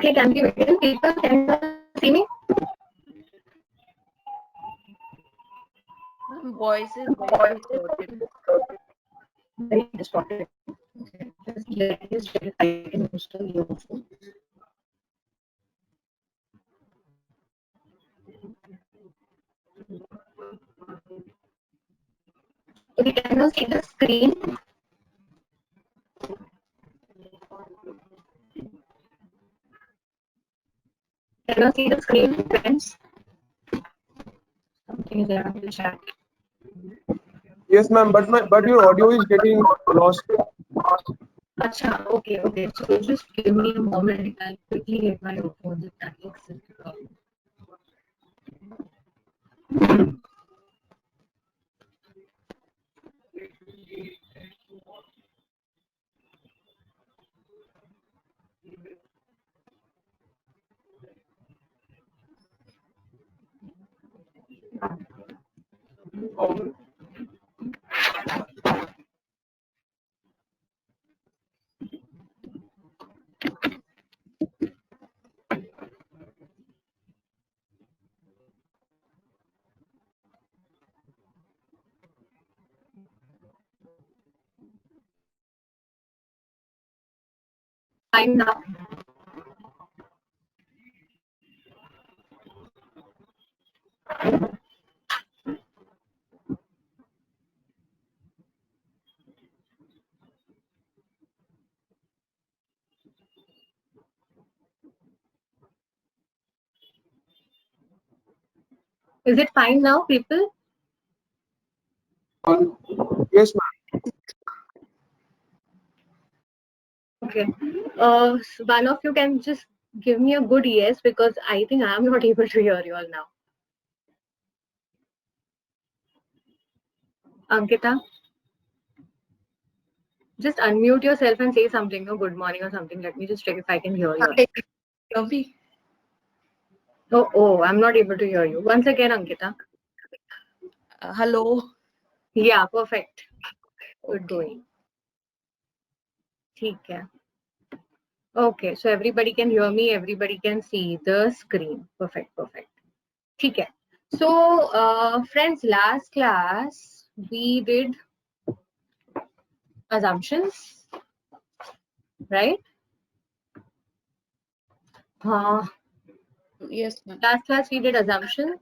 Okay, can we begin? People, can you see me? Voice is very distorted. Very distorted. Okay. Just let me check if I can use the earphone. Okay, can you see the screen? Can you see the screen, friends? Something is there on the chat. Yes, ma'am. But your audio is getting lost. Acha, okay. So just give me a moment. I'll quickly get my earphones if that makes sense. Fine now. Is it fine now, people? Yes, ma'am. Okay. One of you can just give me a good yes because I think I am not able to hear you all now. Ankita, just unmute yourself and say something, no, good morning or something. Let me just check if I can hear you. Oh, I'm not able to hear you. Once again, Ankita. Hello. Yeah, perfect. Good Okay. going. ठीक है. Okay, so everybody can hear me. Everybody can see the screen. Perfect. ठीक है. So, friends, last class we did assumptions, right? Yes, ma'am. Last class we did assumptions.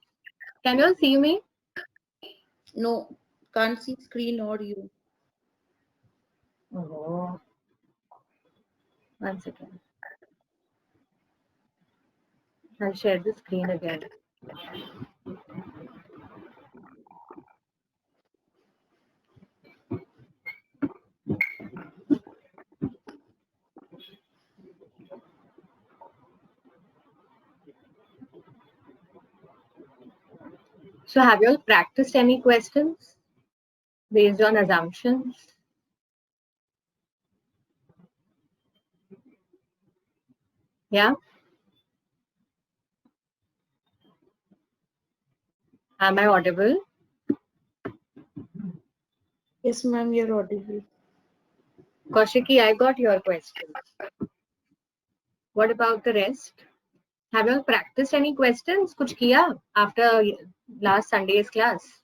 Can you all see me? No, can't see screen or you. Oh, 1 second. I'll share the screen again. So have you all practiced any questions based on assumptions? Yeah? Am I audible? Yes, ma'am, you're audible. Kaushiki, I got your questions. What about the rest? Have you all practiced any questions? Kuch kiya after last Sunday's class?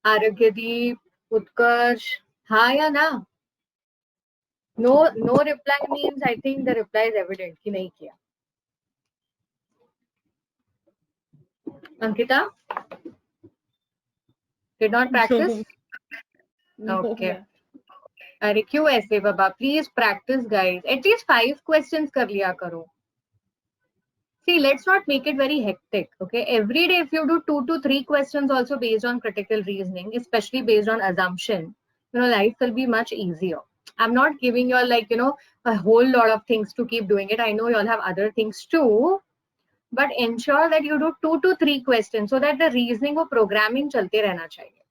Aragyadeep, Utkarsh, ha ya na? No reply means I think the reply is evident कि नहीं किया. Ankita? Did not practice? No, Okay. ma'am. अरे क्यों ऐसे बाबा? Please practice, guys. At least 5 questions कर लिया करो. See, let's not make it very hectic. Okay, every day if you do 2 to 3 questions also based on critical reasoning, especially based on assumption, life will be much easier. I'm not giving you all like a whole lot of things to keep doing it. I know you all have other things too, but ensure that you do 2 to 3 questions so that the reasoning or programming chalte rehna chahiye.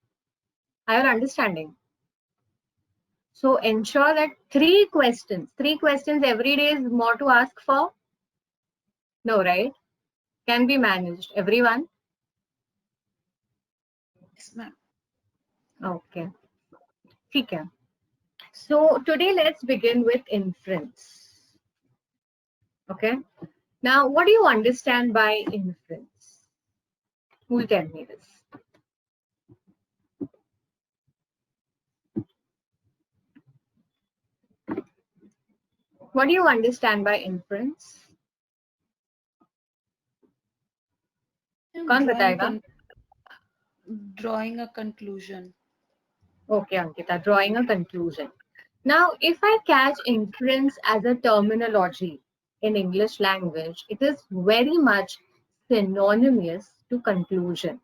Are you understanding? So ensure that 3 questions every day is more to ask for. No, right? Can be managed. Everyone? Yes, ma'am. Okay. ठीक है. So today let's begin with inference. Okay. Now, what do you understand by inference? Who will tell me this? What do you understand by inference? कौन बताएगा? Drawing a conclusion. Okay, Ankita, drawing a conclusion. Now, if I catch inference as a terminology in English language, it is very much synonymous to conclusion.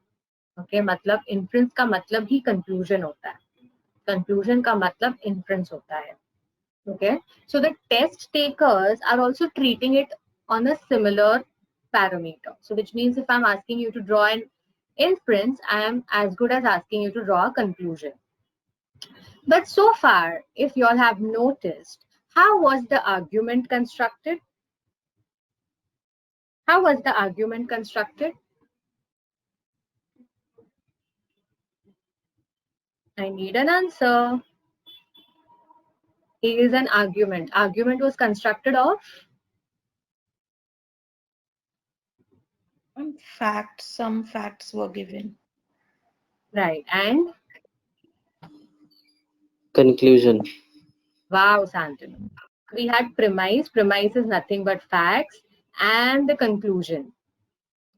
Okay, मतलब inference का मतलब ही conclusion होता है. Conclusion का मतलब inference होता है. Okay, so the test takers are also treating it on a similar parameter. So which means if I'm asking you to draw an inference, I am as good as asking you to draw a conclusion. But so far, if you all have noticed, how was the argument constructed? How was the argument constructed? I need an answer. Here is an argument. Argument was constructed of Facts. Some facts were given. right and Conclusion. wow, Santanu. We had premise. Premise is nothing but facts and the conclusion.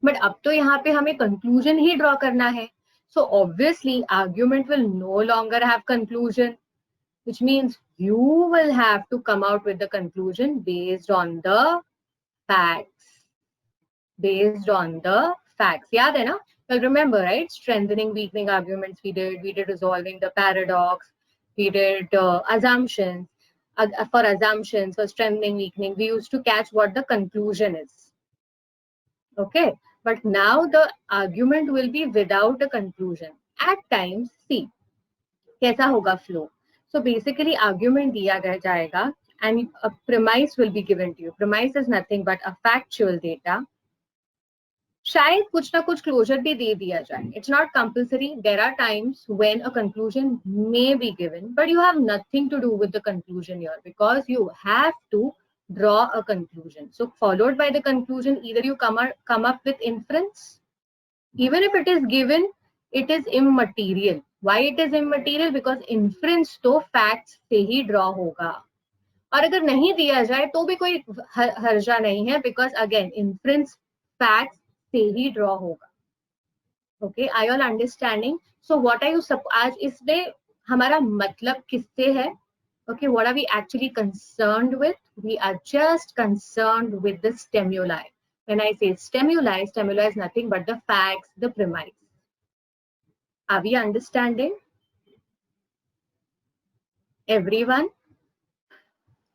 But अब तो यहाँ पे हमें conclusion ही draw करना है. So obviously argument will no longer have conclusion, which means you will have to come out with the conclusion based on the facts. Based on the facts. याद है ना? Well, remember, right? Strengthening, weakening arguments we did resolving the paradox, we did assumptions. For assumptions, for strengthening, weakening, we used to catch what the conclusion is. Okay, but now the argument will be without a conclusion. At times, see, कैसा होगा flow. So basically, argument दिया जाएगा and a premise will be given to you. Premise is nothing but a factual data. शायद कुछ ना कुछ closure भी दे दिया जाए. It's not compulsory. There are times when a conclusion may be given, but you have nothing to do with the conclusion here because you have to draw a conclusion. So followed by the conclusion, either you come up with inference. Even if it is given, it is immaterial. Why it is immaterial? Because inference तो facts से ही draw होगा. और अगर नहीं दिया जाए तो भी कोई हर्जा नहीं है because again inference facts से ही draw होगा. Okay, are you all understanding? So what are you आज इसमें हमारा मतलब किससे है? Okay, what are we actually concerned with? We are just concerned with the stimuli. When I say stimuli, stimuli is nothing but the facts, the premise. Are we understanding? Everyone?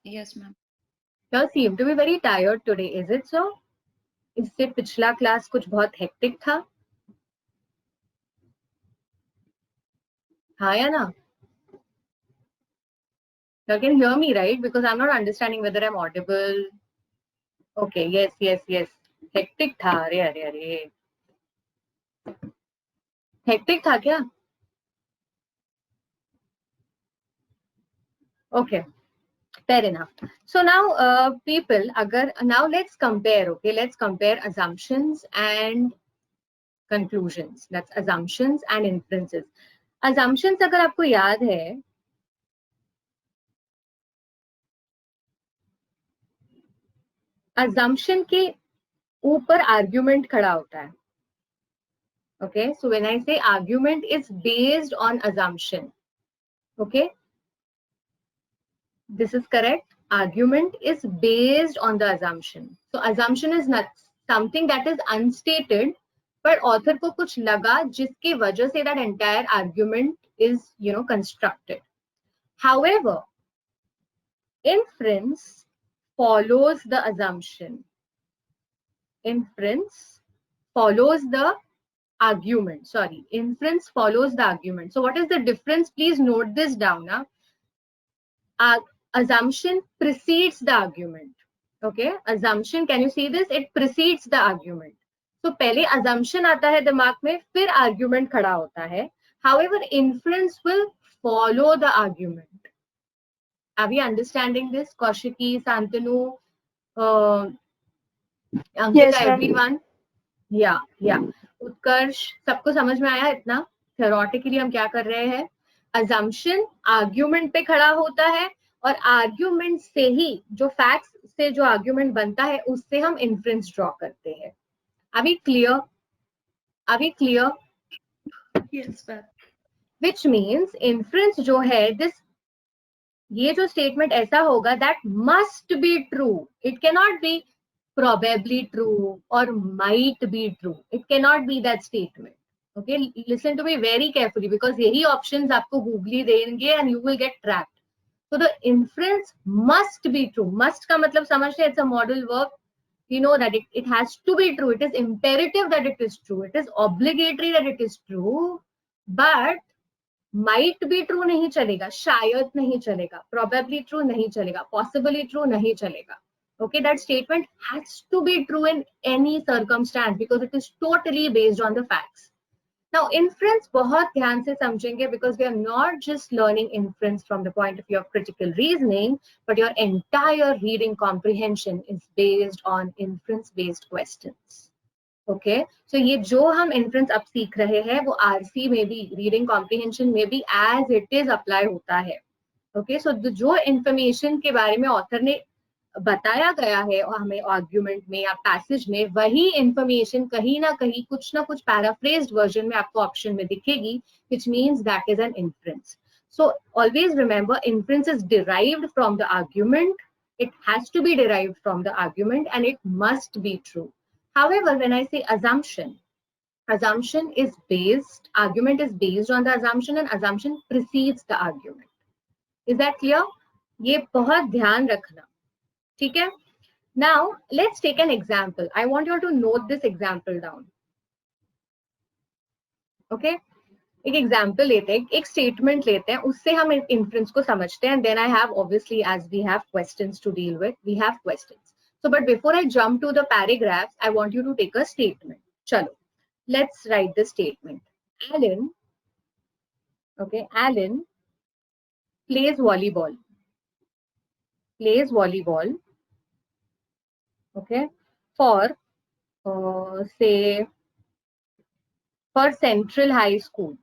Yes, ma'am. You all seem to be very tired today. Is it so? इससे पिछला class कुछ बहुत hectic था? हाँ या ना? You can hear me, right? Because I'm not understanding whether I'm audible. Okay, yes. Hectic था, अरे. Hectic था क्या? Okay, fair enough. So now, people, now let's compare. Okay, let's compare assumptions and conclusions. That's assumptions and inferences. Assumptions, अगर आपको याद है, assumption के ऊपर argument खड़ा होता है. Okay, so when I say argument is based on assumption, okay, this is correct. Argument is based on the assumption. So assumption is not something that is unstated, but author को कुछ लगा जिसकी वजह से that entire argument is, constructed. However, inference follows the assumption. Inference follows the argument. Sorry, inference follows the argument. So what is the difference? Please note this down. Assumption precedes the argument. Okay, assumption, can you see this? It precedes the argument. So पहले assumption आता है दिमाग में, फिर argument खड़ा होता है. However, inference will follow the argument. Are we understanding this? Kaushiki, Santanu, Ankita, ma'am. Everyone? या उत्कर्ष, सबको समझ में आया इतना? थ्योरेटिकली हम क्या कर रहे हैं? अजम्पशन आर्ग्यूमेंट पे खड़ा होता है और आर्ग्यूमेंट से ही जो फैक्ट्स से जो आर्ग्यूमेंट बनता है उससे हम इन्फ्रेंस ड्रॉ करते हैं. Are we clear? Are we clear? Yes, ma'am. Which means inference जो है, this ये जो statement ऐसा होगा that must be true. It cannot be probably true or might be true. It cannot be that statement. Okay, listen to me very carefully because यही options आपको googly देंगे and you will get trapped. So the inference must be true. Must का मतलब समझते हैं, it's a modal verb. You know that it has to be true. It is imperative that it is true. It is obligatory that it is true. But might be true नहीं चलेगा, शायद नहीं चलेगा, probably true नहीं चलेगा, possibly true नहीं चलेगा. Okay, that statement has to be true in any circumstance because it is totally based on the facts. Now, inference बहुत ध्यान से समझेंगे because we are not just learning inference from the point of view of critical reasoning, but your entire reading comprehension is based on inference-based questions. Okay, so ये जो हम inference अब सीख रहे हैं वो RC में भी, reading comprehension में भी as it is apply होता है. Okay, so जो information के बारे में author ने बताया गया है और हमें आर्ग्यूमेंट में या पैसेज में, वही इंफॉर्मेशन कहीं ना कहीं कुछ ना कुछ पैराफ्रेज्ड वर्जन में आपको ऑप्शन में दिखेगी, which means that is an inference. So always remember, inference is derived from the argument. It has to be derived from the argument and it must be true. However, when I say assumption, assumption is based, argument is based on the assumption and assumption precedes the argument. Is that clear? ये बहुत ध्यान रखना. ठीक है? Now let's take an example. I want you all to note this example down. Okay? एक example लेते हैं, एक statement लेते हैं, उससे हम inference को समझते हैं. And then I have, obviously, as we have questions to deal with, we have questions. So, but before I jump to the paragraphs, I want you to take a statement. Chalo, let's write the statement. Alan, okay, Alan plays volleyball. Plays volleyball. Okay, for say for Central High School.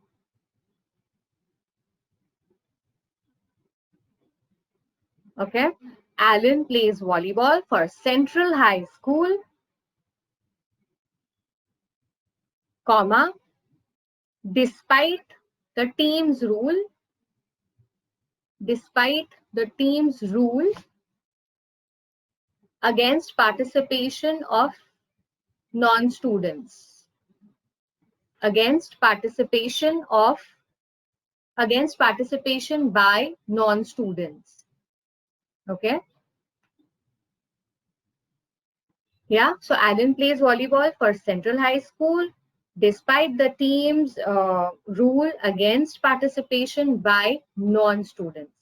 Okay, Alan plays volleyball for Central High School, comma, despite the team's rule, against participation of non-students, against participation by non-students. Okay. Yeah, so Alan plays volleyball for Central High School despite the team's rule against participation by non-students.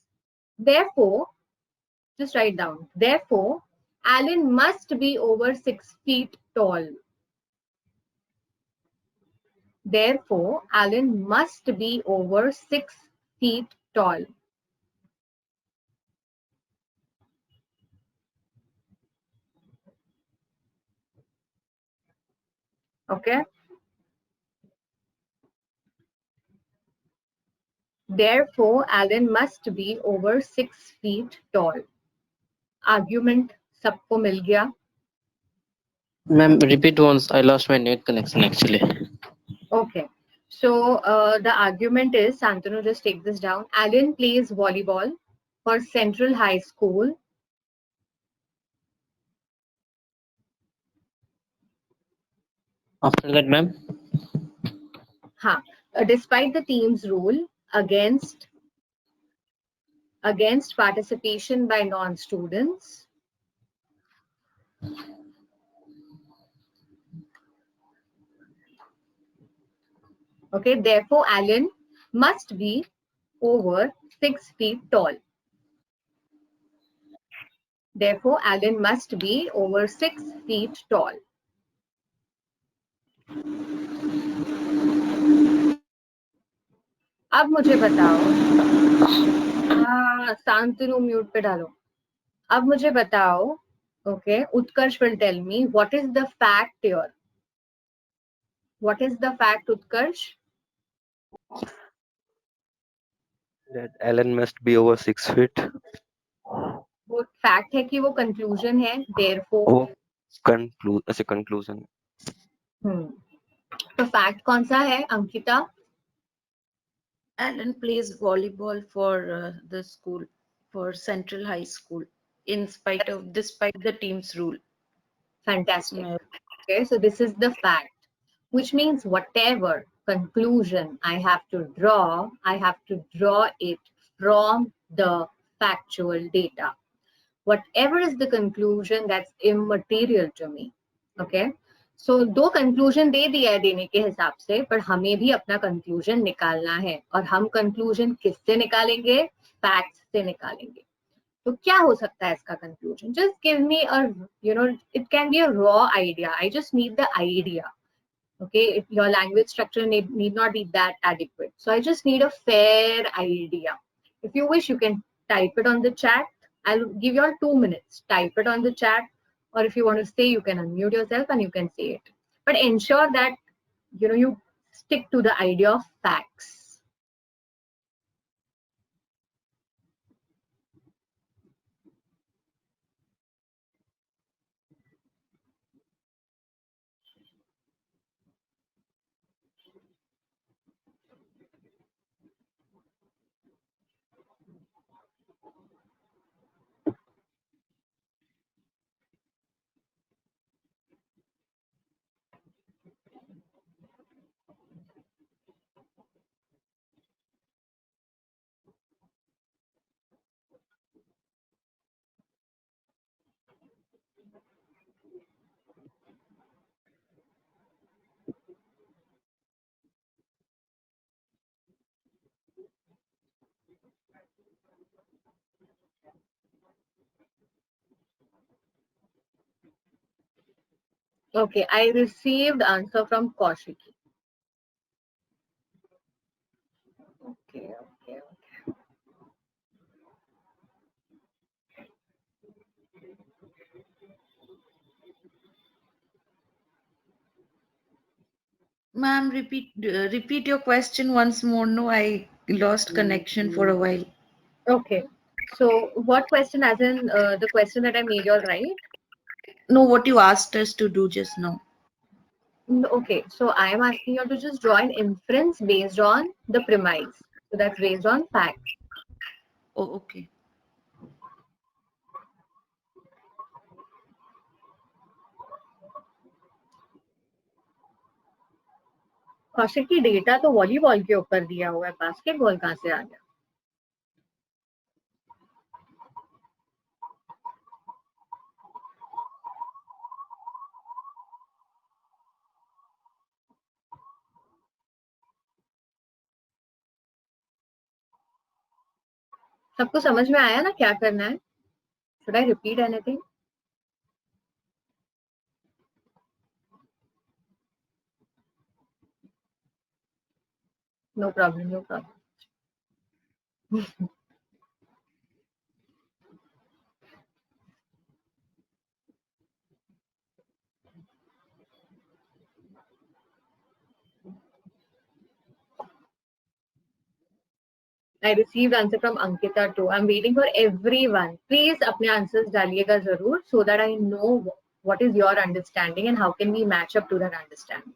Therefore, just write down, therefore, Alan must be over 6 feet tall. Therefore, Alan must be over 6 feet tall. Okay. Therefore, Alan must be over 6 feet tall. Argument सबको मिल गया? Ma'am, repeat once. I lost my net connection actually. Okay. So the argument is, Santanu, just take this down. Alan plays volleyball for Central High School. After that, ma'am. Despite the team's rule against participation by non-students. Okay, therefore Alan must be over 6 feet tall. Therefore Alan must be over 6 feet tall. अब मुझे बताओ, Shantanu mute पे डालो. अब मुझे बताओ, Okay, Utkarsh will tell me what is the fact here. What is the fact, Utkarsh? That Alan must be over 6 feet. वो fact है कि वो conclusion है, therefore. वो ऐसे conclusion. तो fact कौन सा है, Ankita? Alan plays volleyball for the school, for Central High School, despite the team's rule. Fantastic. Yeah. Okay, so this is the fact, which means whatever conclusion I have to draw it from the factual data. Whatever is the conclusion, that's immaterial to me. Okay, so दो conclusion दे दिया है देने के हिसाब से, पर हमें भी अपना conclusion निकालना है, और हम conclusion किससे निकालेंगे? Facts से निकालेंगे. तो क्या हो सकता है इसका conclusion? Just give me it can be a raw idea. I just need the idea. Okay, your language structure need not be that adequate. So I just need a fair idea. If you wish, you can type it on the chat. I'll give you all 2 minutes. Type it on the chat, or if you want to say, you can unmute yourself and you can say it. But ensure that you stick to the idea of facts. Okay, I received answer from Kaushiki. Okay. Ma'am, repeat your question once more. No, I lost connection for a while. Okay. So what question, as in the question that I made you all right? No, what you asked us to do just now. Okay, so I am asking you to just draw an inference based on the premise. So that's based on fact. Oh, okay. Kaushik की data तो volleyball के ऊपर दिया हुआ है, basketball कहाँ से आ गया? सबको समझ में आया ना क्या करना है? Should I repeat anything? No problem, no problem. I received answer from Ankita too. I'm waiting for everyone. Please अपने answers डालिएगा जरूर, so that I know what is your understanding and how can we match up to that understanding.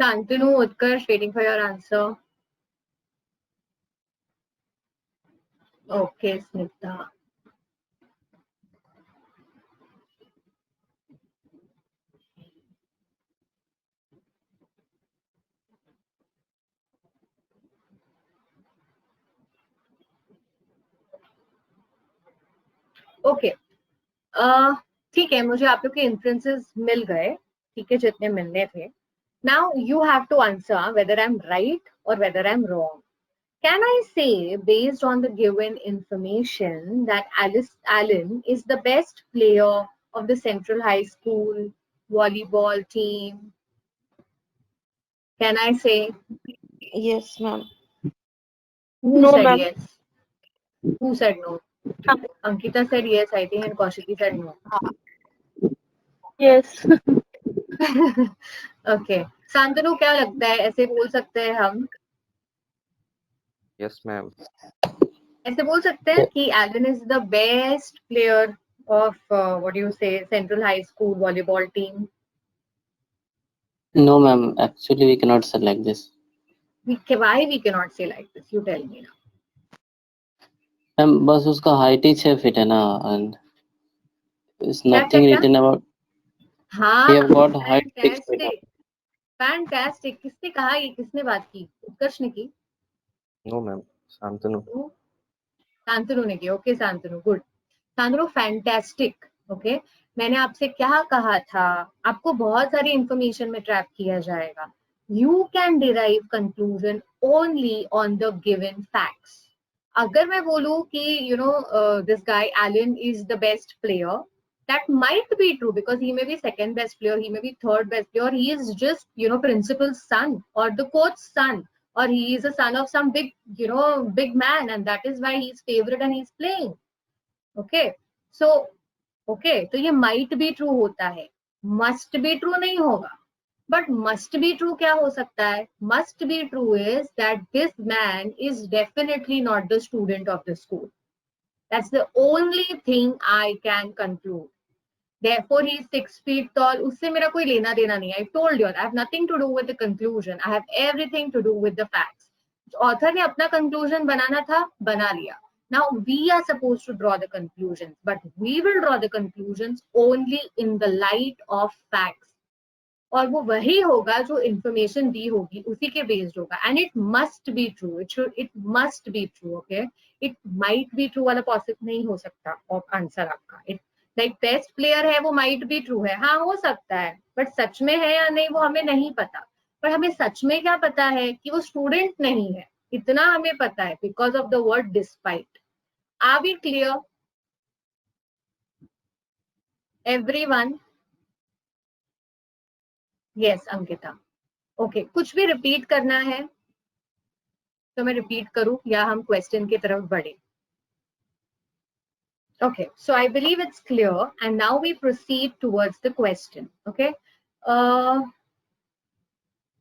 Santanu, Utkarsh, waiting for your answer. Okay, Snigdha. Okay, ठीक है, मुझे आप लोग के इंफ्रेंसेस मिल गए, ठीक है, जितने मिलने थे. Now you have to answer whether I am right और whether I am wrong. Can I say, based on the given information, that Alice Allen is the best player of the Central High School volleyball team? Can I say? Yes, ma'am. Who No, said ma'am. yes? Who said no? Ankita said yes, I think, and Kaushiki said no. Yes. Okay. Shantanu, क्या लगता है, ऐसे बोल सकते हैं हम? Yes, ma'am. ऐसे बोल सकते हैं कि Allen is the best player of what do you say, Central High School volleyball team? No, ma'am. Actually, we cannot say like this. Why we cannot say like this? You tell me now. Ma'am बस उसका height ही 6 feet है ना, and it's क्या nothing क्या? written about. He हाँ, have got height 6 feet. Fantastic, fantastic. किसने कहा, ये किसने बात की? उत्कर्ष ने की? No, ma'am. Shantanu. शांतनु ने की. Okay Shantanu, good. Shantanu, fantastic. Okay, मैंने आपसे क्या कहा था, आपको बहुत सारी इंफॉर्मेशन में ट्रैप किया जाएगा. You can derive conclusion only on the given facts. अगर मैं बोलूं कि you know this guy Alan is the best player, that might be true because he may be second best player, he may be third best player, he is just, you know, principal's son or the coach's son, or he is a son of some big, you know, big man, and that is why he's favorite and he's playing. Okay, so okay, तो ये might be true होता है, must be true नहीं होगा. But must be true क्या हो सकता है? Must be true is that this man is definitely not the student of the school. That's the only thing I can conclude. Therefore, he is 6 feet tall. उससे मेरा कोई लेना देना नहीं है. I told you, I have nothing to do with the conclusion. I have everything to do with the facts. Author ने अपना conclusion बनाना था, बना लिया. Now we are supposed to draw the conclusions, but we will draw the conclusions only in the light of facts. और वो वही होगा जो information दी होगी, उसी के based होगा. And it must be true. It must be true. Okay. It might be true वाला possible नहीं हो सकता आंसर आपका. It लाइक बेस्ट प्लेयर है वो माइट बी ट्रू है, हाँ हो सकता है, बट सच में है या नहीं वो हमें नहीं पता. पर हमें सच में क्या पता है कि वो स्टूडेंट नहीं है, इतना हमें पता है because of the word despite. Are we clear everyone? Yes Ankita. Okay, कुछ भी रिपीट करना है तो मैं रिपीट करूं या हम क्वेश्चन की तरफ बढ़े? Okay, so I believe it's clear, and now we proceed towards the question. Okay,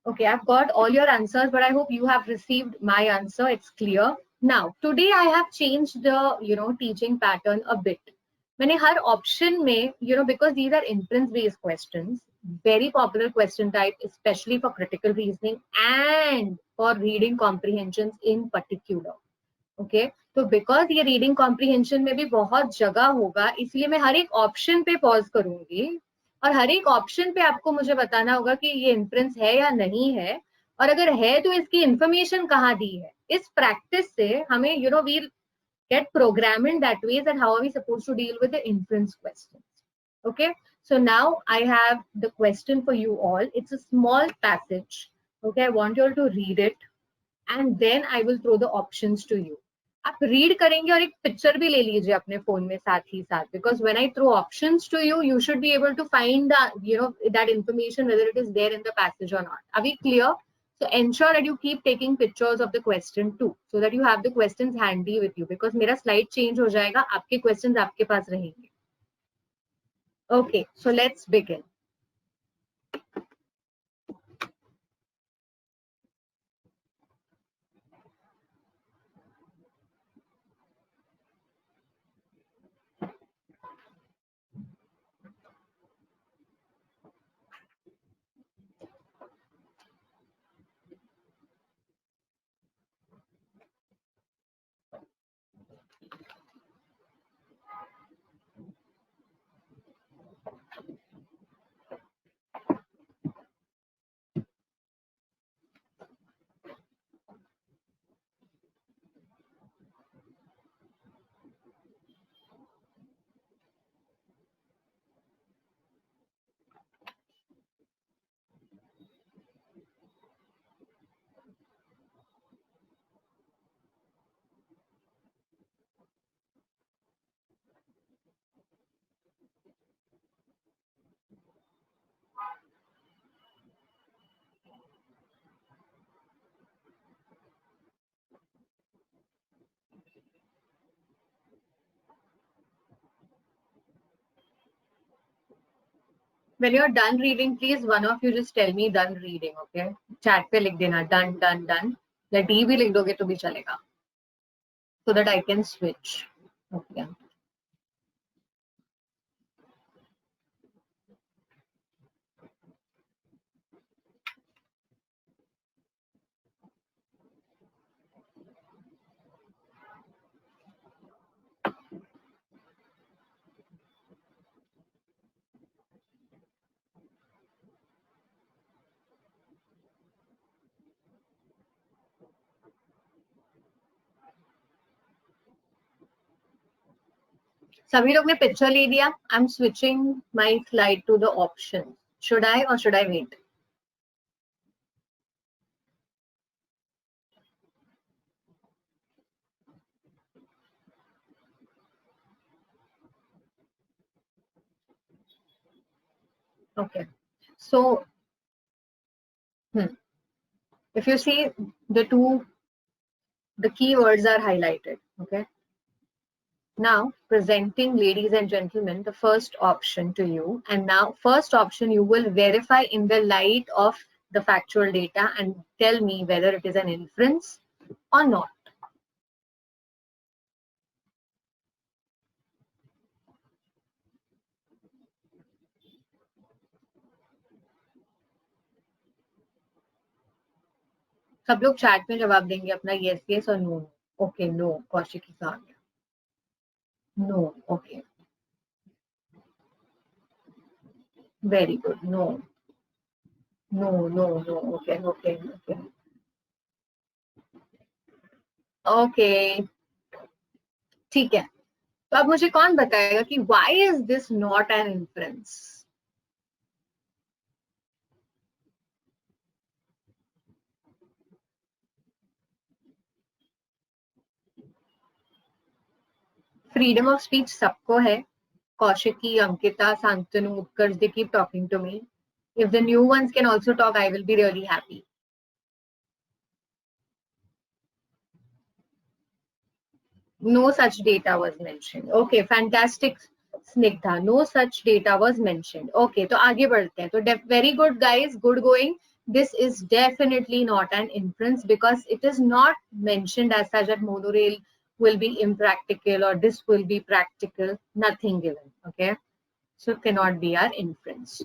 okay, I've got all your answers, but I hope you have received my answer. It's clear. Now, today I have changed the, you know, teaching pattern a bit. मैंने हर option में, you know, because these are inference-based questions, very popular question type, especially for critical reasoning and for reading comprehensions in particular. Okay, तो because ये reading comprehension में भी बहुत जगह होगा, इसलिए मैं हर एक ऑप्शन पे पॉज करूंगी और हर एक ऑप्शन पे आपको मुझे बताना होगा कि ये इन्फ्रेंस है या नहीं है, और अगर है तो इसकी इंफॉर्मेशन कहाँ दी है. इस प्रैक्टिस से हमें, you know, we'll get programmed in that way that how are we supposed to deal with the inference questions. Okay, so now I have the question for you all. It's a small passage. Okay, I want you all to read it and then I will throw the options to you. आप read करेंगे और एक picture भी ले लीजिए अपने phone में साथ ही साथ, because when I throw options to you, you should be able to find the, you know, that information whether it is there in the passage or not. Are we clear? So ensure that you keep taking pictures of the question too, so that you have the questions handy with you, because मेरा slide change हो जाएगा, आपके questions आपके पास रहेंगे. Okay, so let's begin. When you're done reading, please one of you just tell me done reading, okay? Chat पे लिख देना done done done. या D भी लिख दोगे तो भी चलेगा. So that I can switch. Okay. सभी लोग ने पिक्चर ले लिया. I'm switching my slide to the option. Should I or should I wait? Okay. So, if you see the keywords are highlighted. Okay. Now, presenting, ladies and gentlemen, the first option to you. And now, first option you will verify in the light of the factual data and tell me whether it is an inference or not. सब लोग chat में जवाब देंगे अपना yes yes और no. Okay, no. Kaushik ही कहा गया. No. Okay. Very good. No. No, no, no. Okay, okay, okay. Okay. ठीक है. तो अब मुझे कौन बताएगा कि why is this not an inference? Freedom of speech सबको है. Kaushiki, Ankita, Santanu, Utkarsh, they keep talking to me. If the new ones can also talk, I will be really happy. No such data was mentioned. Okay, fantastic, Snigdha. No such data was mentioned. Okay, तो आगे बढ़ते हैं. तो very good guys, good going. This is definitely not an inference because it is not mentioned as such that monorail will be impractical or this will be practical. Nothing given. Okay, so it cannot be our inference.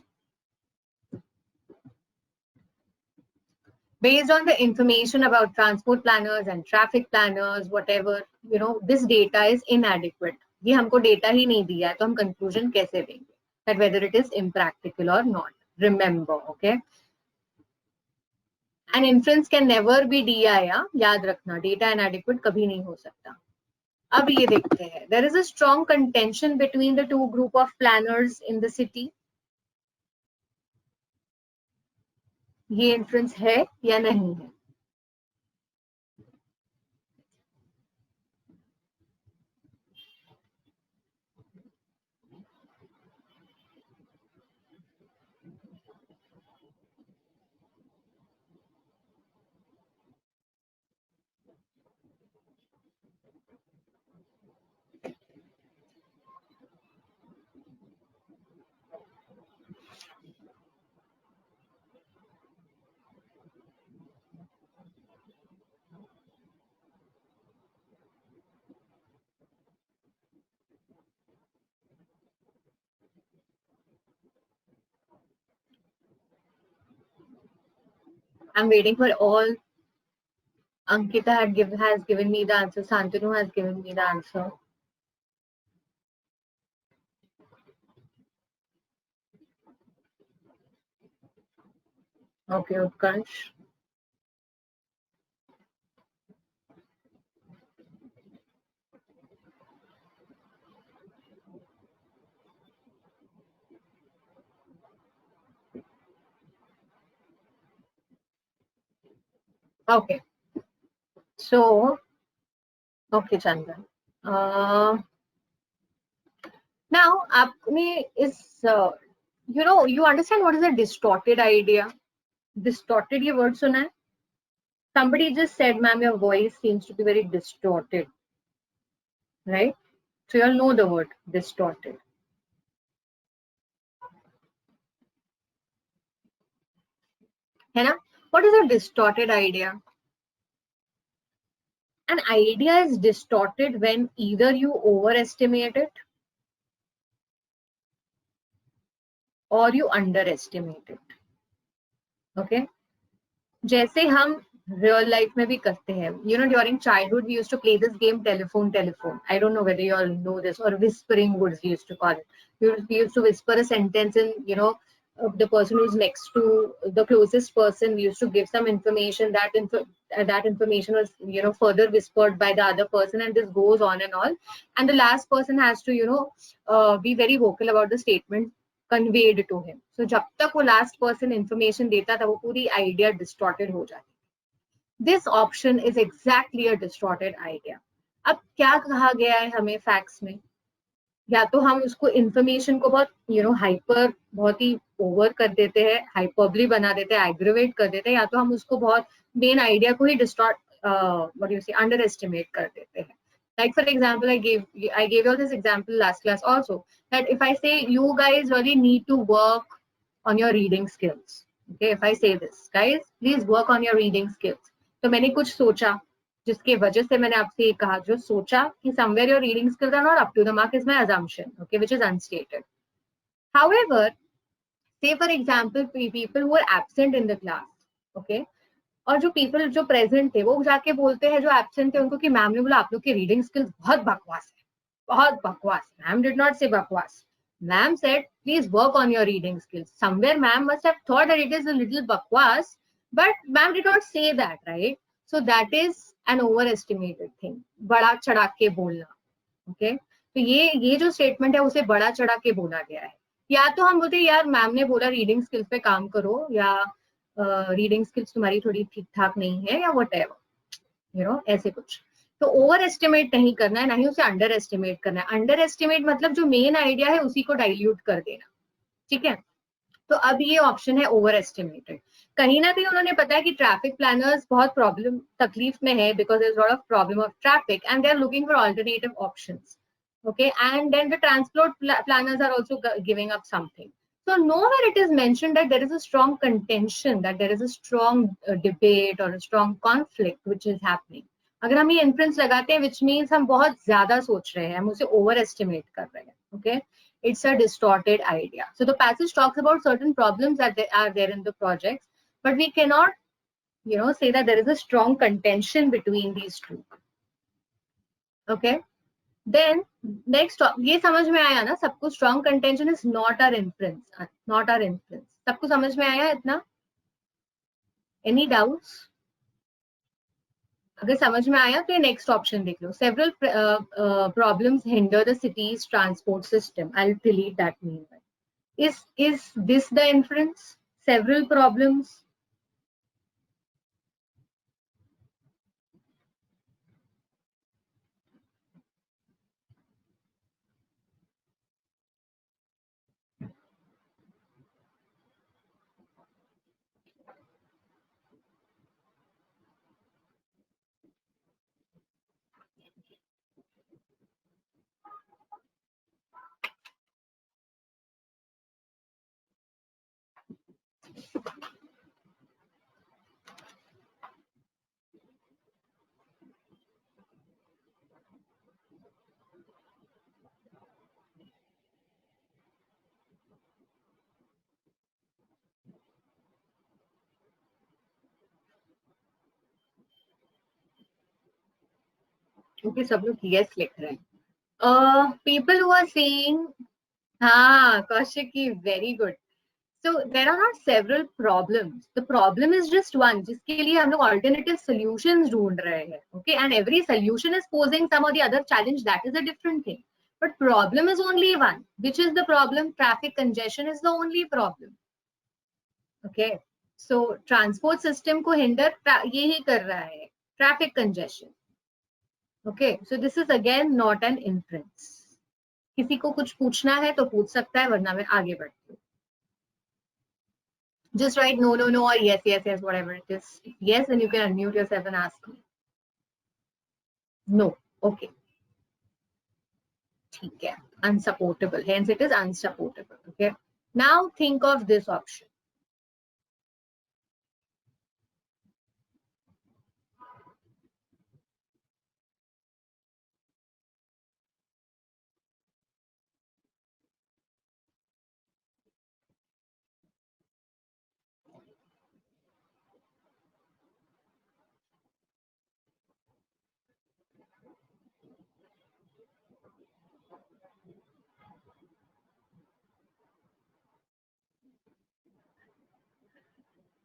Based on the information about transport planners and traffic planners, whatever, you know, this data is inadequate. ये हमको data ही नहीं दिया है, तो हम conclusion कैसे देंगे? That whether it is impractical or not. Remember, okay? An inference can never be DI, या याद रखना, data inadequate कभी नहीं हो सकता. अब ये देखते हैं. There is a strong contention between the two group of planners in the city. ये inference है या नहीं है? I'm waiting for all. Ankita has given me the answer. Santanu has given me the answer. Okay, Utkarsh. Okay. So, okay, Chandan. Now, आपने is you know, you understand what is a distorted idea? Distorted ये word सुना है? Somebody just said, ma'am, your voice seems to be very distorted. Right? So you all know the word distorted. है ना? What is a distorted idea? An idea is distorted when either you overestimate it or you underestimate it. Okay? जैसे हम real life में भी करते हैं. You know, during childhood we used to play this game telephone. I don't know whether you all know this, or whispering woods we used to call it. We used to whisper a sentence and, you know, the person who's next to the closest person, we used to give some information. That information was, you know, further whispered by the other person, and this goes on and on. And the last person has to, you know, be very vocal about the statement conveyed to him. So जब तक वो last person information देता था, वो पूरी idea distorted हो जाती. This option is exactly a distorted idea. अब क्या कहा गया है हमें facts में? या तो हम उसको information को बहुत, you know, hyper, बहुत ही over कर देते हैं, hyperbole बना देते हैं, aggravate कर देते हैं, या तो हम उसको बहुत main idea को ही distort, what do you say, underestimate कर देते हैं. Like for example, I gave you all this example last class also, that if I say you guys really need to work on your reading skills, okay, if I say this, guys, please work on your reading skills, तो मैंने कुछ सोचा जिसके वजह से मैंने आपसे ये कहा, जो सोचा कि somewhere your reading skills are not up to the mark is my assumption, okay, which is unstated. However, say for example, people who are absent in the class, okay, और जो people जो present थे वो जाके बोलते हैं जो absent थे उनको कि मैम ने बोला आप लोग के reading skills बहुत बकवास है, बहुत बकवास. Ma'am did not say बकवास. Ma'am said please work on your reading skills. Somewhere ma'am must have thought that it is a little bakwas, but ma'am did not say that, right? So that is an overestimated thing. बड़ा चढ़ा के बोलना, okay? तो ये जो statement है उसे बड़ा चढ़ा के बोला गया है. या तो हम बोलते हैं यार मैम ने बोला रीडिंग स्किल्स पे काम करो, या रीडिंग स्किल्स तुम्हारी थोड़ी ठीक ठाक नहीं है, या व्हाटएवर, यू नो, ऐसे कुछ. तो ओवर एस्टिमेट नहीं करना है, ना ही उसे अंडर एस्टिमेट करना है. अंडर एस्टिमेट मतलब जो मेन आइडिया है उसी को डाइल्यूट कर देना, ठीक है? तो अब ये ऑप्शन है ओवर एस्टिमेटेड. कहीं ना कहीं उन्होंने पता है कि ट्रैफिक प्लानर्स बहुत प्रॉब्लम तकलीफ में है because there is lot of problem of traffic and they are looking for alternative options, okay, and then the transport planners are also giving up something. So nowhere it is mentioned that there is a strong contention, that there is a strong debate or a strong conflict which is happening. अगर हम ये inference लगाते हैं, which means हम बहुत ज्यादा सोच रहे हैं, हम उसे overestimate कर रहे हैं, okay? It's a distorted idea. So the passage talks about certain problems that are there in the projects, but we cannot, you know, say that there is a strong contention between these two, okay? Then next, ये समझ में आया ना सबको? strong contention is not our inference, not our inference. सबको समझ में आया इतना? Any doubts? अगर समझ में आया तो ये next option देख लो. Several problems hinder the city's transport system. I'll delete that meanwhile. Is this the inference? Several problems. Okay, सब लोग yes लिख रहे हैं. People who are saying, हाँ, Kaushiki, very good. So there are not several problems. The problem is just one, जिसके लिए हम लोग alternative solutions ढूंढ रहे हैं, okay? And every solution is posing some or the other challenge. That is a different thing. But problem is only one. Which is the problem? Traffic congestion is the only problem. Okay. So transport system को hinder यही कर रहा है, traffic congestion. Okay. So this is again not an inference. किसी को कुछ पूछना है तो पूछ सकता है, वरना मैं आगे बढ़ती हूँ. Just write no, no, no, or yes, yes, yes, whatever it is. Yes, and you can unmute yourself and ask me. No. Okay. ठीक है. Unsupportable. Hence it is unsupportable. Okay. Now think of this option.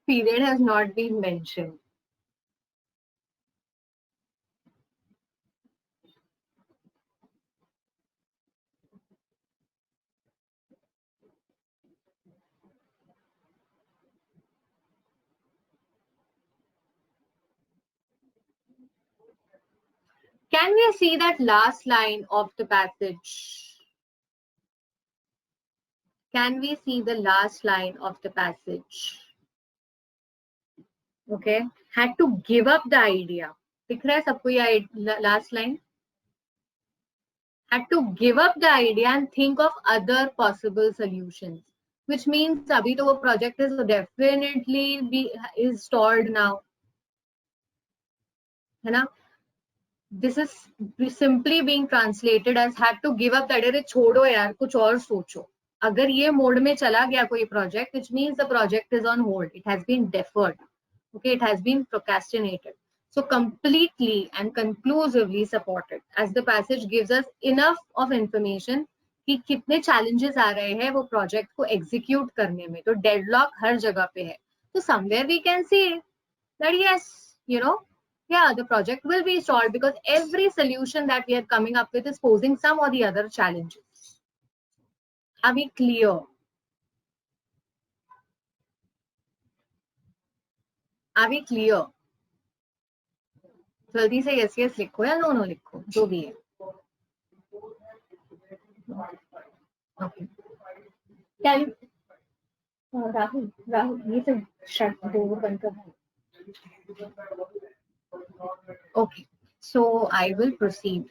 Period has not been mentioned. Can we see that last line of the passage? Can we see the last line of the passage? Okay, had to give up the idea. दिख रहा है सबको ये last line? Had to give up the idea and think of other possible solutions. Which means abhi to wo project is definitely is stalled now. है ना? This is simply being translated as had to give up that. अरे छोड़ो यार कुछ और सोचो. अगर ये मोड में चला गया कोई project, which means the project is on hold. It has been deferred. Okay, it has been procrastinated. So completely and conclusively supported, as the passage gives us enough of information कि कितने challenges आ रहे हैं वो project को execute करने में. तो deadlock हर जगह पे है. So somewhere we can see that yes, you know, yeah, the project will be stalled because every solution that we are coming up with is posing some or the other challenges. Are we clear? Are we clear? जल्दी से yes yes लिखो या no no लिखो जो भी है. Okay. Can Rahul ये सब shut door बंद करना. Okay, so I will proceed.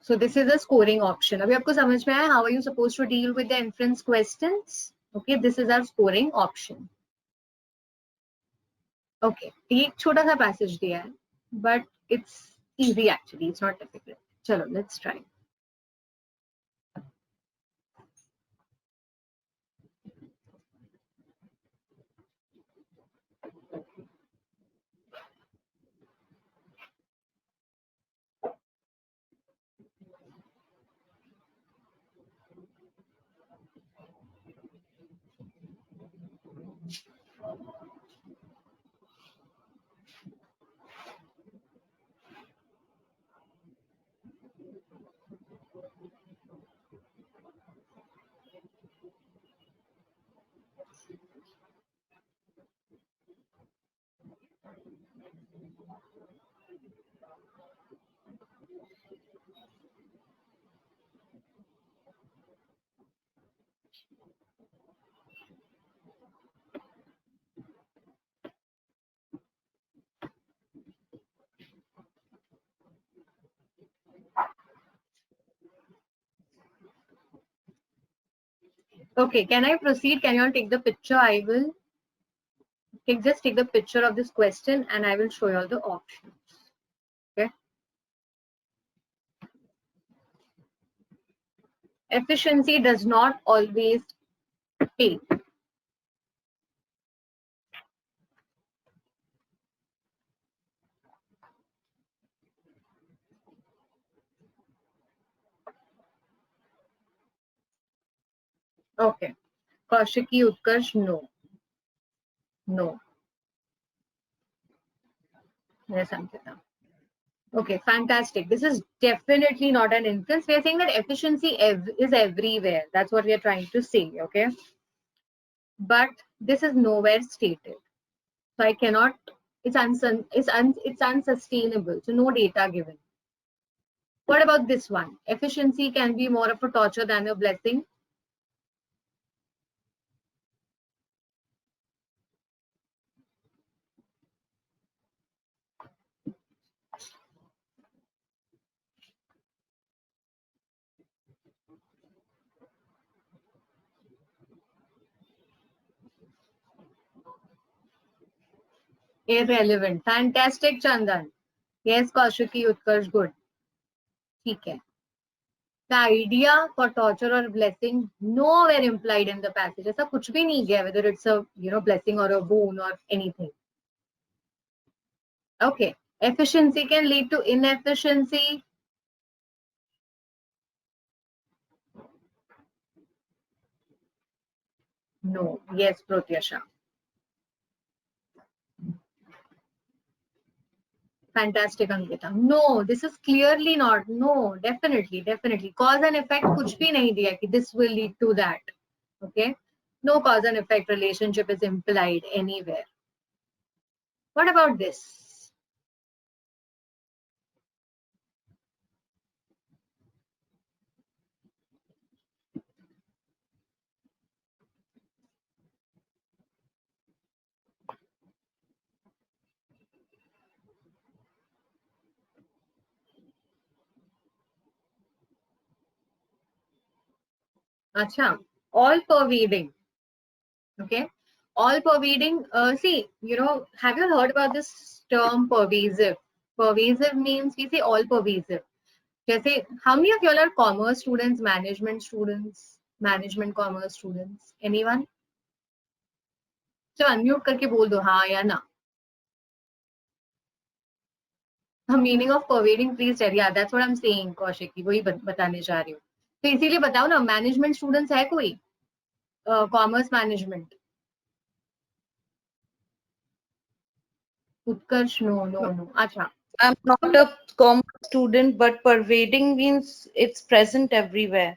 So this is a scoring option. अभी आपको समझ में आया how are you supposed to deal with the inference questions? Okay, this is our scoring option. Okay, एक छोटा सा passage दिया है, but it's easy actually. It's not difficult. चलो, let's try. Okay, can I proceed? Can you all take the picture? I will just take the picture of this question and I will show you all the options. Okay. Efficiency does not always pay. Okay. Kaushiki Utkarsh, no. No. Yes, Ankita. Okay, fantastic. This is definitely not an inference. We are saying that efficiency is everywhere. That's what we are trying to say, okay? But this is nowhere stated. So I cannot, it's unsustainable. So no data given. What about this one? Efficiency can be more of a torture than a blessing. Irrelevant. Fantastic, Chandan. Yes, Kaushiki Utkarsh, good. ठीक है. The idea for torture or blessing nowhere implied in the passage. ऐसा कुछ भी नहीं गया, whether it's a blessing or a boon or anything. Okay, efficiency can lead to inefficiency. No. Yes, Protyasha. Fantastic, Ankita. No, this is clearly not. No, definitely, definitely. Cause and effect कुछ भी नहीं दिया कि this will lead to that. Okay? No cause and effect relationship is implied anywhere. What about this? Acha, all pervading. Okay? All pervading. See, have you heard about this term pervasive? Pervasive means we say all pervasive. जैसे how many of y'all are commerce students, management commerce students? Anyone? So unmute करके बोल दो हाँ या ना. The meaning of pervading, please tell. Yeah, that's what I'm saying, Kaushik की वही बताने जा रही हूँ. तो इसीलिए बताओ ना, मैनेजमेंट स्टूडेंट्स है कोई कॉमर्स मैनेजमेंट? उत्कर्ष नो. अच्छा. I'm not a commerce student, but pervading means it's present everywhere.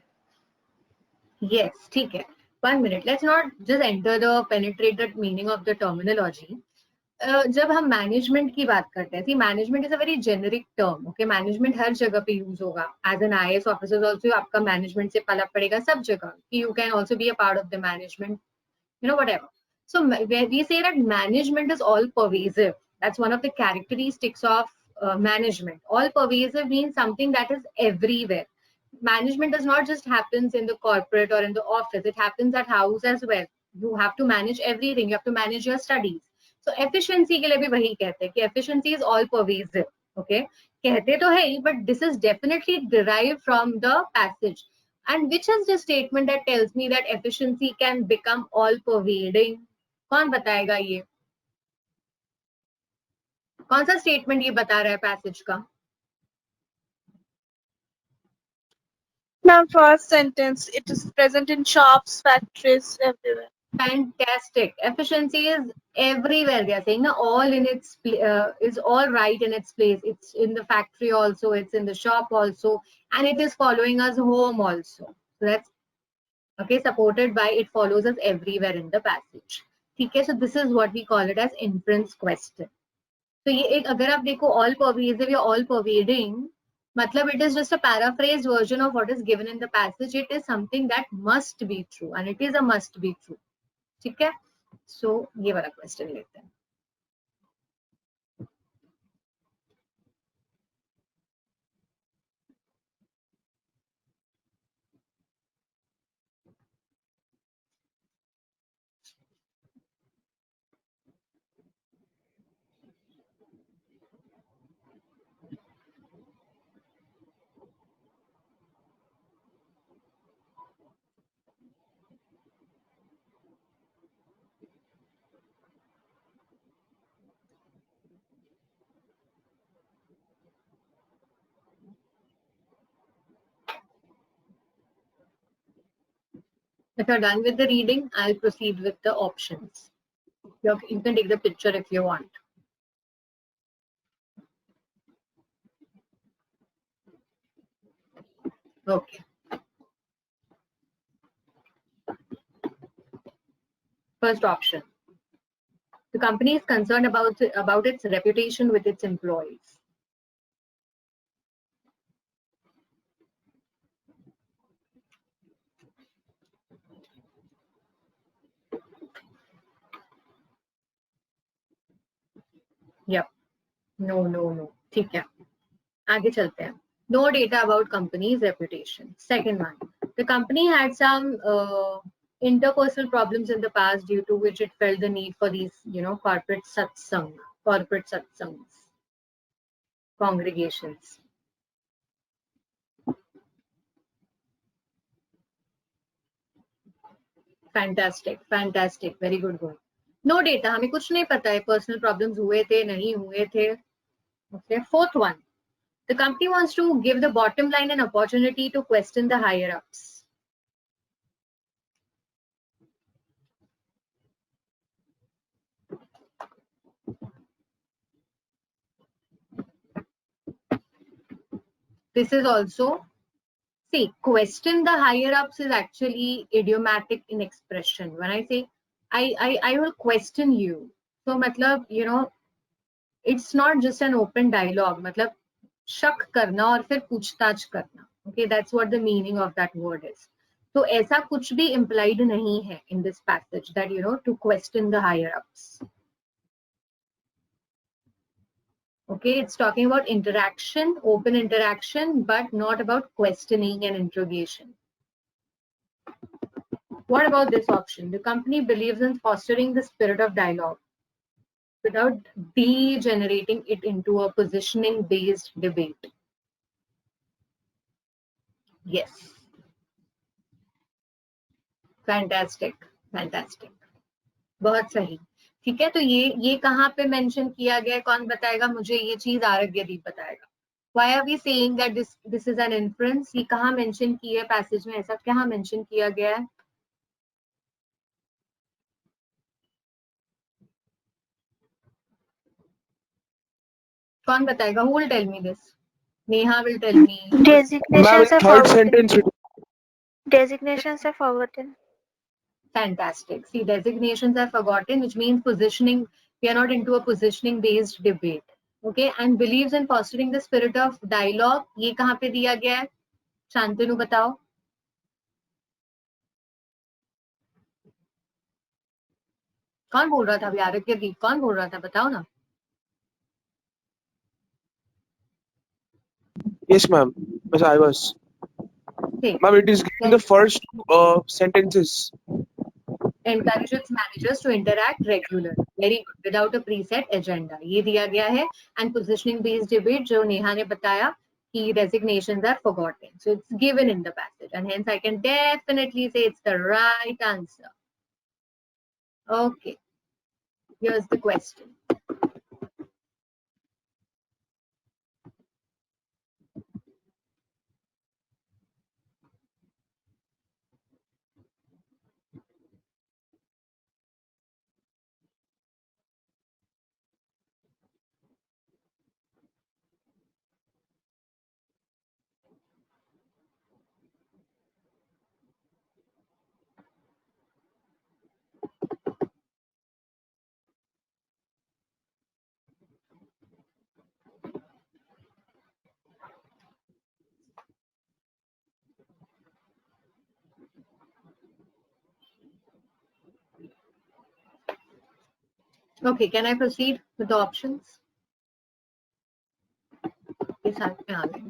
Yes, ठीक है. 1 minute. Let's not just enter the penetrated meaning of the terminology. जब हम मैनेजमेंट की बात करते हैं, management is a very generic term. Okay, management हर जगह पे यूज होगा. As an IAS officer also आपका मैनेजमेंट से पाला पड़ेगा सब जगह. You can also be a part of the management, whatever. So we say that management is all pervasive. That's one of the characteristics of management. All pervasive means something that is everywhere. Management does not just happens in the corporate or in the office. It happens at house as well. You have to manage everything. You have to manage your studies. So efficiency के लिए भी वही कहते हैं कि efficiency is all pervasive. Okay, कहते तो है, but this is definitely derived from the passage. And which is the statement that tells me that efficiency can become all pervading? कौन बताएगा ये? कौन सा स्टेटमेंट ये बता रहा है पैसेज का? Ma'am, first sentence, it is present in shops, factories, everywhere. Fantastic. Efficiency is everywhere. They are saying na, all in its is all right in its place. It's in the factory also. It's in the shop also, and it is following us home also. So that's okay. Supported by it follows us everywhere in the passage. Okay, so this is what we call it as inference question. So ये एक अगर आप देखो all pervasive या all pervading, मतलब it is just a paraphrased version of what is given in the passage. It is something that must be true, and it is a must be true. ठीक है? So ये वाला question लेते हैं. If you're done with the reading, I'll proceed with the options. You can take the picture if you want. Okay. First option. The company is concerned about its reputation with its employees. Yep. No. ठीक है. आगे चलते हैं. No data about company's reputation. Second one. The company had some interpersonal problems in the past due to which it felt the need for these, corporate satsangs, congregations. Fantastic. Very good one. No data. हमें कुछ नहीं पता है personal problems हुए थे नहीं हुए थे. Okay. Fourth one. The company wants to give the bottom line an opportunity to question the higher ups. This is also, see, question the higher ups is actually idiomatic in expression. When I say, I will question you. So, matlab, you know, it's not just an open dialogue. Matlab, शक करना और फिर पूछताछ करना. Okay, that's what the meaning of that word is. So ऐसा कुछ भी implied नहीं है in this passage that, you know, to question the higher ups. Okay, it's talking about interaction, open interaction, but not about questioning and interrogation. What about this option? The company believes in fostering the spirit of dialogue without degenerating it into a positioning-based debate. Yes. Fantastic. Fantastic. बहुत सही. ठीक है, तो ये कहाँ पे mention किया गया है? कौन बताएगा मुझे? ये चीज आरोग्यदीप बताएगा. Why are we saying that this is an inference? ये कहाँ मेंशन की है पैसेज में? ऐसा कहाँ मेंशन किया गया है? कौन बताएगा? Who will tell me this? Neha will tell me. Ma'am, Designations are third forgotten. sentence. Designations are forgotten. Fantastic. See, designations are forgotten, which means positioning. We are not into a positioning-based debate. Okay, and believes in fostering the spirit of dialogue. ये कहाँ पे दिया गया है? शांतनु बताओ. कौन बोल रहा था अभी? आरोग्यदीप कौन बोल रहा था? बताओ ना. Yes, ma'am. Yes, I was. Okay. Ma'am, it is given the first sentences. Encourage its managers to interact regularly. Very good. Without a preset agenda. ये दिया गया है. And positioning based debate जो नेहा ने बताया कि resignations are forgotten. So it's given in the passage, and hence I can definitely say it's the right answer. Okay. Here's the question. Okay, can I proceed with the options? ये साथ में आ गए.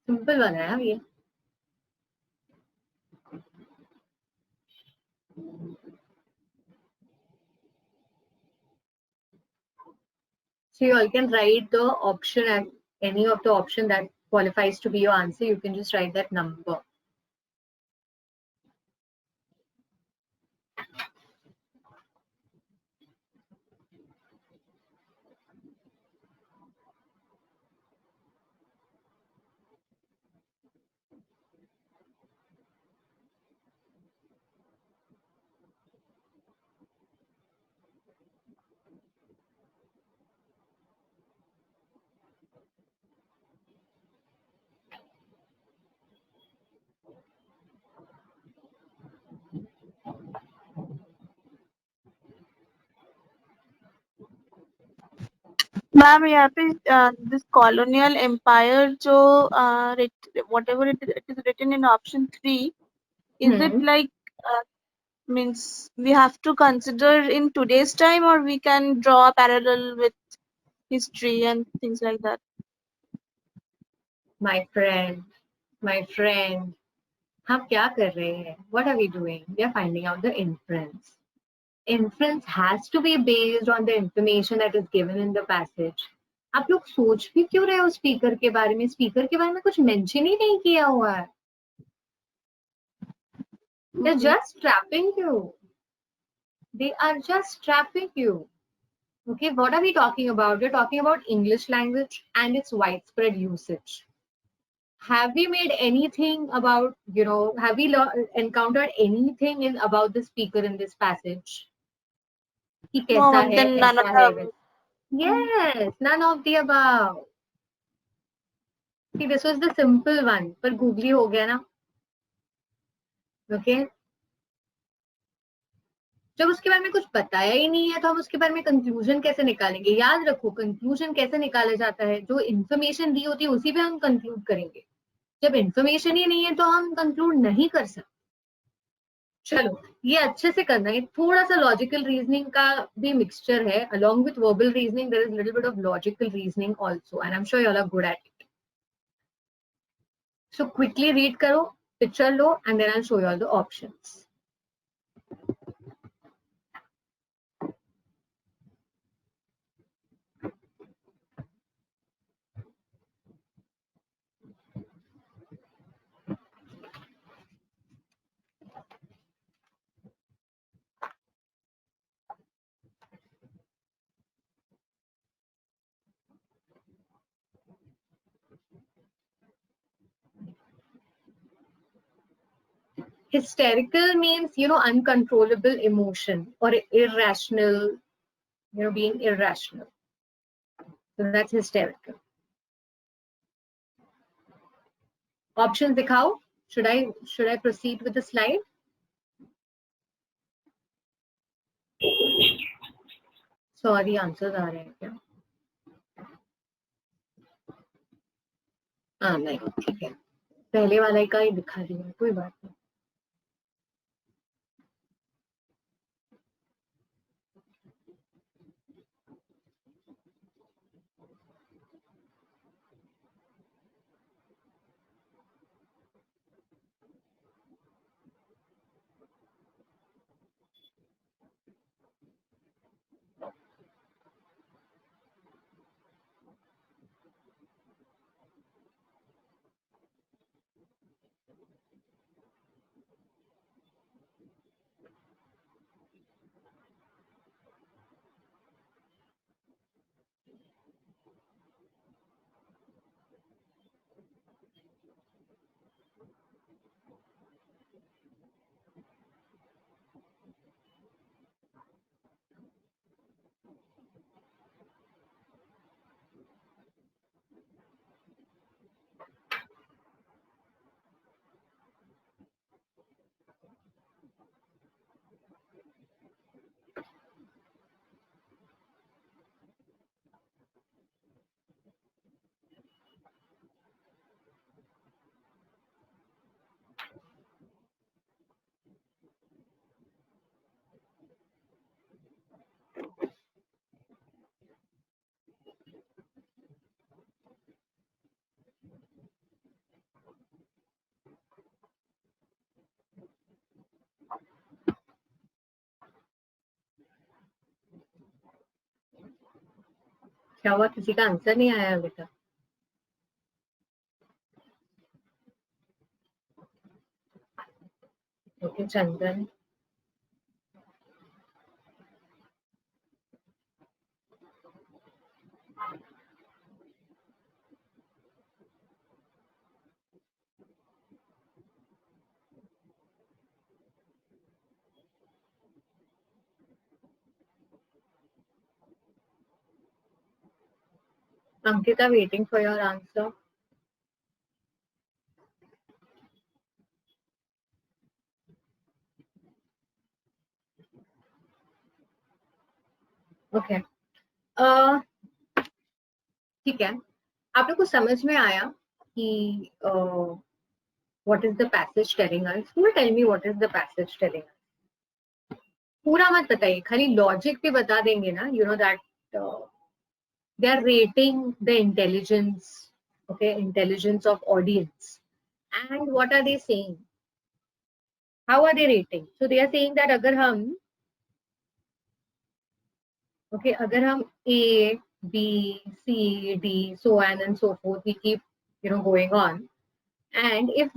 Simple वाला है ये. So you all can write the option and any of the option that qualifies to be your answer. You can just write that number. Ma'am यहाँ पे this colonial empire जो whatever it is written in option 3, is it like means we have to consider in today's time, or we can draw a parallel with history and things like that? My friend, हम क्या कर रहे हैं? What are we doing? We are finding out the inference. Inference has to be based on the information that is given in the passage. आप लोग सोच भी क्यों रहे हो स्पीकर के बारे में? स्पीकर के बारे में कुछ मेंशन ही नहीं किया हुआ है. They're just trapping you. They are just trapping you. Okay, what are we talking about? We're talking about English language and its widespread usage. Have we made anything about, you know, have we encountered anything about the speaker in this passage? कि कैसा है, then none ऐसा है, of the Yes, none of the above. See, this was the simple one, पर googly हो गया ना. Okay. जब उसके बारे में कुछ बताया ही नहीं है तो हम उसके बारे में कंक्लूजन कैसे निकालेंगे? याद रखो, कंक्लूजन कैसे निकाला जाता है? जो इन्फॉर्मेशन दी होती है उसी पे हम कंक्लूड करेंगे. जब इन्फॉर्मेशन ही नहीं है तो हम कंक्लूड नहीं कर सकते. चलो, ये अच्छे से करना है. थोड़ा सा लॉजिकल रीजनिंग का भी मिक्सचर है. Along with verbal reasoning there is little bit of logical reasoning also, and I am sure you all are good at it. So quickly read करो, पिक्चर लो, and then I will show you all the options. Hysterical means, uncontrollable emotion or irrational, being irrational. So that's hysterical. Options दिखाओ. Should I proceed with the slide? Sorry, answers आ रहे हैं क्या? हाँ, नहीं, ठीक है. पहले वाला का ही दिखा दिया, कोई बात नहीं. क्या हुआ, किसी का आंसर नहीं आया बेटा? Okay, Chandan. Ankita, waiting for your answer. Okay. ठीक है. आप लोग को समझ में आया कि what is the passage telling us? Who will tell me what is the passage telling us? पूरा मत बताइए, खाली लॉजिक भी बता देंगे ना. You know that they are rating the intelligence, okay, intelligence of audience. And what are they saying? How are they rating? So they are saying that अगर हम A, B, C, D, so on and so forth, we keep going on, and if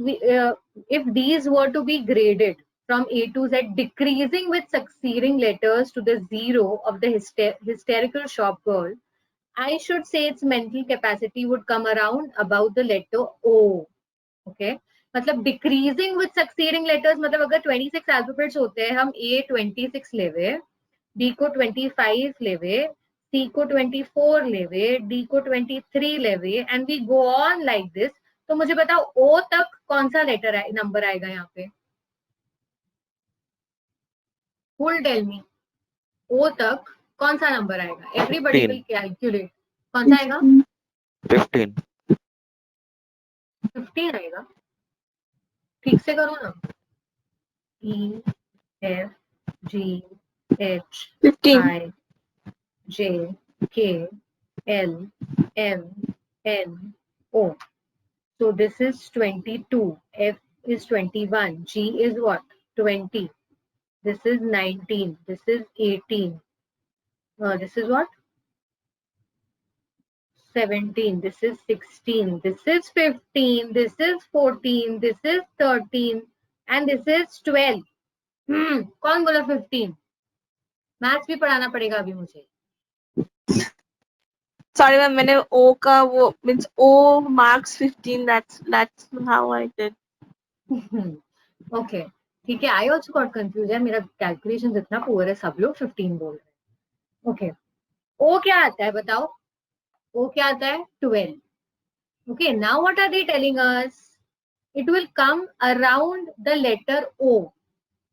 these were to be graded from A to Z, decreasing with succeeding letters to the zero of the hysterical shop girl, I should say its mental capacity would come around about the letter O. Okay, मतलब decreasing with succeeding letters, मतलब अगर 26 alphabets होते हैं, हम A 26 लेवे, B को 25 लेवे, C को 24 लेवे, D को 23 लेवे, and we go on like this. तो मुझे बताओ O तक कौन सा लेटर नंबर आएगा यहाँ पे? Who'll tell me? O तक कौन सा नंबर आएगा? Everybody 15. will calculate. कौन सा आएगा? 15. 15 आएगा. ठीक से करो ना. E F G H 15. I J K L M N O. So this is 22. F is 21. G is what? 20. This is 19. This is 18. This is what? 17. This is 16. This is 15. This is 14. This is 13. And this is 12. कौन बोला 15? Maths भी पढ़ाना पड़ेगा अभी मुझे. Sorry ma'am, मैंने O का वो means O marks 15. That's how I did. Okay. ठीक है. I also got confused. यार मेरा कैलकुलेशन इतना पुअर है, सब लोग 15 बोल रहे हैं. Okay. O क्या आता है बताओ? O क्या आता है? 12. Okay. Now what are they telling us? It will come around the letter O.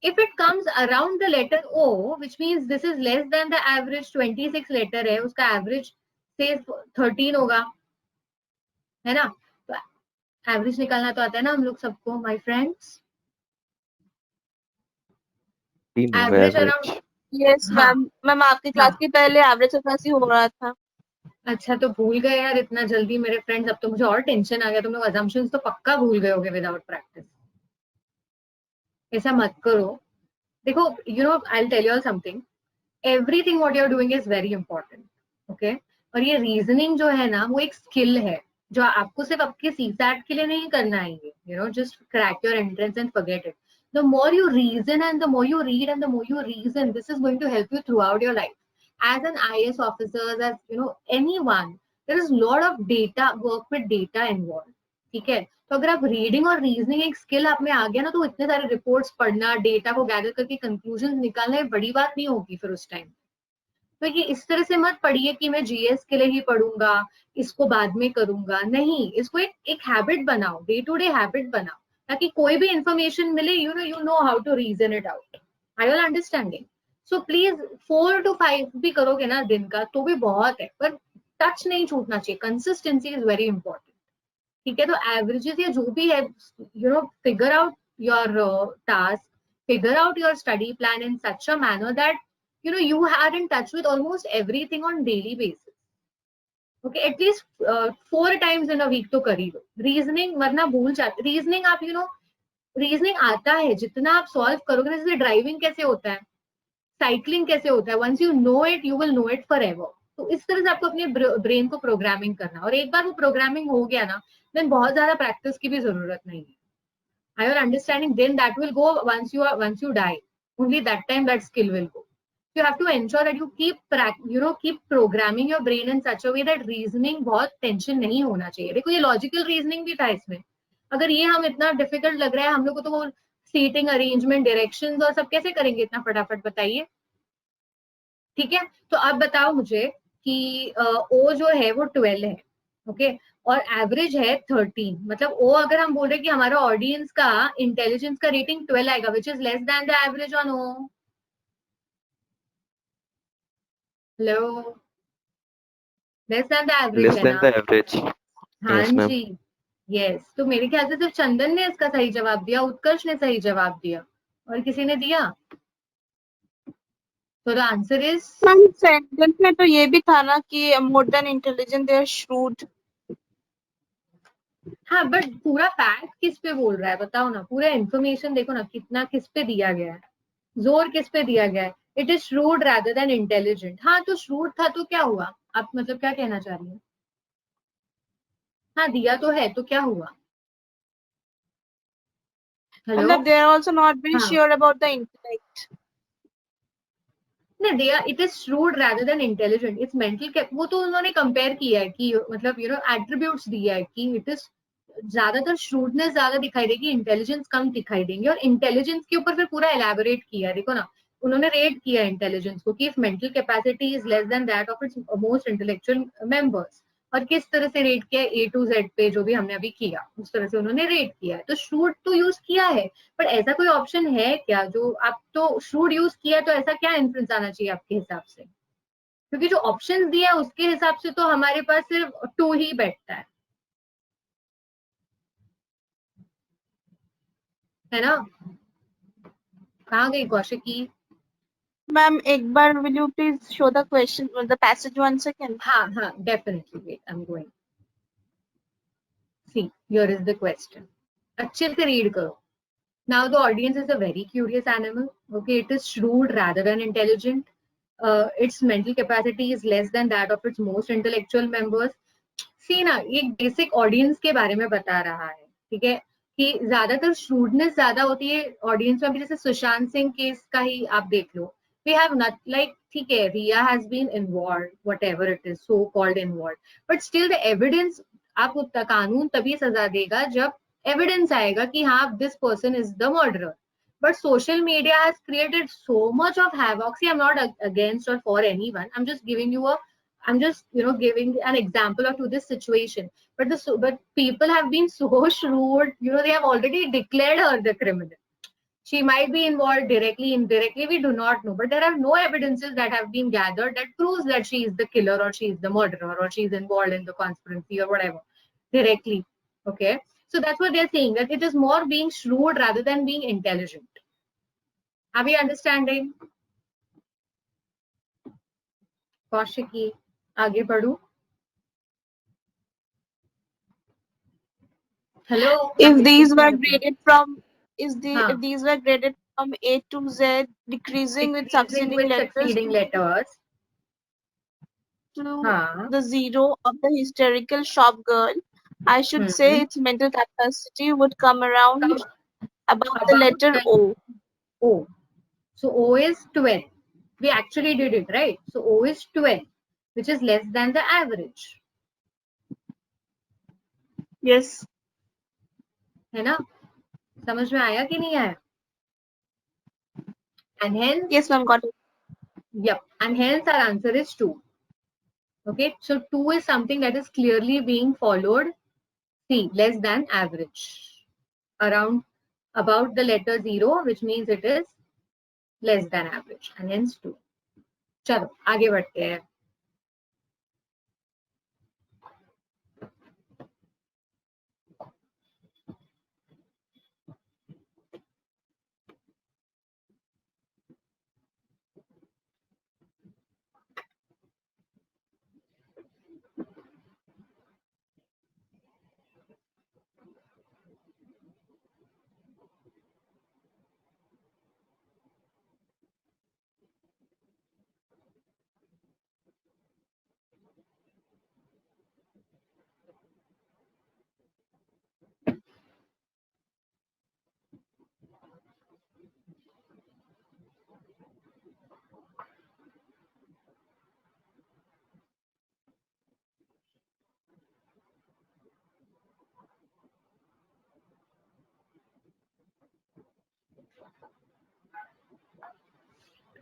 If it comes around the letter O, which means this is less than the average 26 letter है, उसका average से 13 होगा, है ना? तो average निकालना तो आता है ना हम लोग सबको, my friends. Average around. Yes हाँ. मैम आपकी क्लास के पहले एवरेज क्लास ही हो रहा था. अच्छा तो भूल गए यार इतना जल्दी मेरे फ्रेंड्स. अब तो मुझे और टेंशन आ गया. तुम लोग अजम्पशंस तो पक्का भूल गए होगे विदाउट प्रैक्टिस. ऐसा मत करो. देखो you know I will tell you all something. Everything what you are doing is very important. Okay. और ये रीजनिंग जो है ना वो एक स्किल है जो आपको सिर्फ आपके सीसैट के लिए नहीं करना है. You know just crack your entrance and forget it. The more you reason and the more you read and the more you reason, this is going to help you throughout your life. As an IAS officer, as you know, anyone, there is a lot of data, work with data involved. ठीक है. तो अगर आप reading और reasoning एक skill आप में आ गया ना तो इतने सारे रिपोर्ट्स पढ़ना, डेटा को गैदर करके कंक्लूजन निकालना बड़ी बात नहीं होगी फिर उस टाइम. तो ये इस तरह से मत पढ़िए कि मैं जीएस के लिए ही पढ़ूंगा, इसको बाद में करूंगा. नहीं, इसको एक हैबिट बनाओ, डे टू डे हैबिट बनाओ, ताकि कोई भी इंफॉर्मेशन मिले you know how to reason it out. I will understanding. So please 4 to 5 भी करोगे ना दिन का तो भी बहुत है, पर टच नहीं छूटना चाहिए. Consistency is very important. ठीक है. तो एवरेजेस या जो भी है, you know, figure out your task, figure out your study plan in such a manner that you are in touch with almost everything on daily basis. Okay, at least 4 times in a week तो कर ही लो. Reasoning वरना भूल जाते. Reasoning आप reasoning आता है जितना आप सॉल्व करोगे. जैसे ड्राइविंग कैसे होता है, साइकिलिंग कैसे होता है, once you know it you will know it forever. तो इस तरह से आपको अपने ब्रेन को प्रोग्रामिंग करना. और एक बार वो प्रोग्रामिंग हो गया ना देन बहुत ज्यादा प्रैक्टिस की भी जरूरत नहीं है. I are understanding. Then that will go once you die. Only that time that skill will go. You have to ensure that you keep programming your brain in such a way that reasoning बहुत tension नहीं होना चाहिए. देखो ये logical reasoning भी था इसमें. अगर ये हम इतना डिफिकल्ट लग रहा है हम लोग को तो वो सीटिंग अरेंजमेंट, डायरेक्शंस और सब कैसे करेंगे इतना फटाफट, बताइए. ठीक है. तो अब बताओ मुझे कि ओ जो है वो 12 है. ओके. और एवरेज है 13. मतलब ओ अगर हम बोल रहे कि हमारा ऑडियंस का इंटेलिजेंस का रेटिंग 12 आएगा which is less than the average on oh. Hello. Less than the average Less है than ना. the average. हाँ Yes, ma'am. जी. यस. तो मेरे ख्याल से सिर्फ चंदन ने इसका सही जवाब दिया, उत्कर्ष ने सही जवाब दिया, और किसी ने दिया. तो the answer is. Ma'am sentence में तो ये भी था ना कि more than intelligent they are shrewd. हाँ बट पूरा फैक्ट किस पे बोल रहा है बताओ ना. पूरा इन्फॉर्मेशन देखो ना कितना किस पे दिया गया है, जोर किस पे दिया गया है. It is shrewd rather than intelligent. हाँ तो श्रूड था तो क्या हुआ, आप मतलब क्या कहना चाह रही है. हाँ दिया तो है तो क्या हुआ. हेलो. मतलब they are also not very हाँ. sure about the intellect. नहीं दिया. It is shrewd rather than intelligent. It's mental. वो तो उन्होंने कंपेयर किया है कि मतलब एट्रीब्यूट्स दिया है कि इट इज ज्यादातर श्रूडनेस ज्यादा दिखाई देगी, इंटेलिजेंस कम दिखाई देंगे. और इंटेलिजेंस के ऊपर फिर पूरा एलैबोरेट किया है. देखो ना उन्होंने रेट किया इंटेलिजेंस को कि if mental capacity is less then that of its most intellectual members, और किस तरह से रेट किया A to Z पे, जो भी हमने अभी किया उस तरह से उन्होंने रेट किया है। तो श्रूड तो यूज किया है, पर ऐसा कोई ऑप्शन है क्या जो आप, तो श्रूड यूज किया तो ऐसा क्या इन्फ्लुएंस आना चाहिए आपके हिसाब से? क्योंकि जो ऑप्शन दिया है उसके हिसाब से तो हमारे पास सिर्फ 2 ही बैठता है ना? कहाँ गई कौशिकी? Ma'am, एक बार will you please show the question, the passage once again? हाँ हाँ, definitely, wait, I am going. See, here is the question, अच्छे से रीड करो। Now the audience is a very curious animal. Okay, it is shrewd rather than intelligent. Its mental capacity is less than that of its most intellectual members. See ना, ये basic audience के बारे में बता रहा है, ठीक है, कि ज्यादातर श्रूडनेस ज्यादा होती है ऑडियंस में। जैसे सुशांत सिंह केस का ही आप देख लो, वी हैव नॉट लाइक, ठीक है, Riya has been involve, whatever it is, so called involve, but still the evidence, आपको कानून तभी सजा देगा जब एविडेंस आएगा कि हाँ this person is the murderer. But social media has created so much of havoc. See, I'm not against or for anyone. I'm just giving an example of to this situation. But people have been so shrewd. They have already declared her the criminal. She might be involved directly, indirectly. We do not know. But there are no evidences that have been gathered that proves that she is the killer or she is the murderer or she is involved in the conspiracy or whatever directly. Okay. So that's what they're saying, that it is more being shrewd rather than being intelligent. Are we understanding? Kaushiki, आगे बढ़ू? Hello. If these were graded from, हाँ. if these were graded from A to Z, decreasing with Decreasing succeeding with letters succeeding letters. to हाँ. the zero of the hysterical shop girl, I should say its mental capacity would come around Come about the about letter the O. O. So O is 12. We actually did it, right? So O is 12, which is less than the average. Yes. है ना? समझ में आया कि नहीं आया? And hence, Yes, ma'am, got it. yep. And hence our answer is 2. Okay. So 2 is something that is clearly being followed. C, less than average. Around, about the letter 0, which means it is less than average. And hence 2. चलो आगे बढ़ते हैं।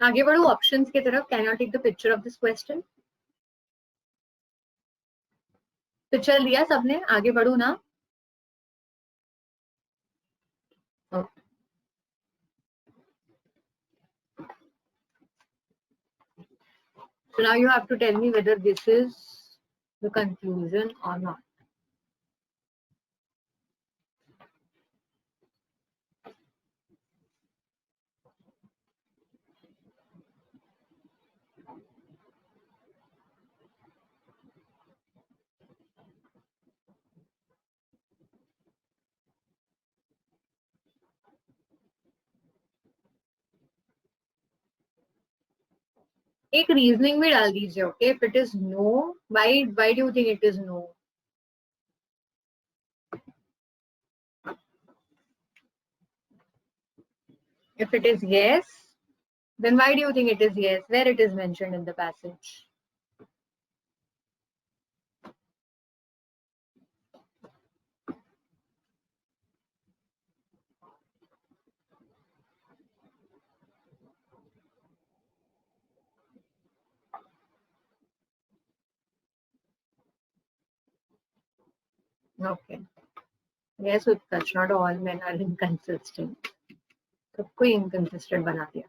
आगे बढ़ो options की तरफ। Can you take the picture of this question? Picture लिया सबने? आगे बढ़ो ना। Okay. So now you have to tell me whether this is the conclusion or not. एक रीजनिंग भी डाल दीजिए, okay? If it is no, why do you think it is no? If it is yes, then why do you think it is yes, where it is mentioned in the passage? Okay. Yes, Utkarsh, not all men are inconsistent. सबको inconsistent बना दिया.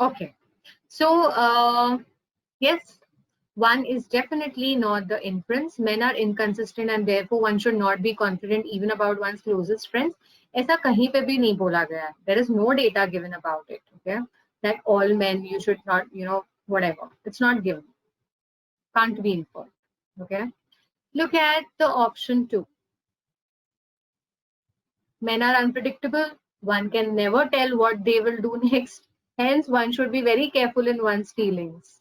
Okay. So, yes, one is definitely not the inference. Men are inconsistent and therefore one should not be confident even about one's closest friends. ऐसा कहीं पे भी नहीं बोला गया है. There is no data given about it. Okay, that all men you should not, whatever. It's not given. Can't be inferred. Okay. Look at the option 2. Men are unpredictable. One can never tell what they will do next. Hence, one should be very careful in one's feelings.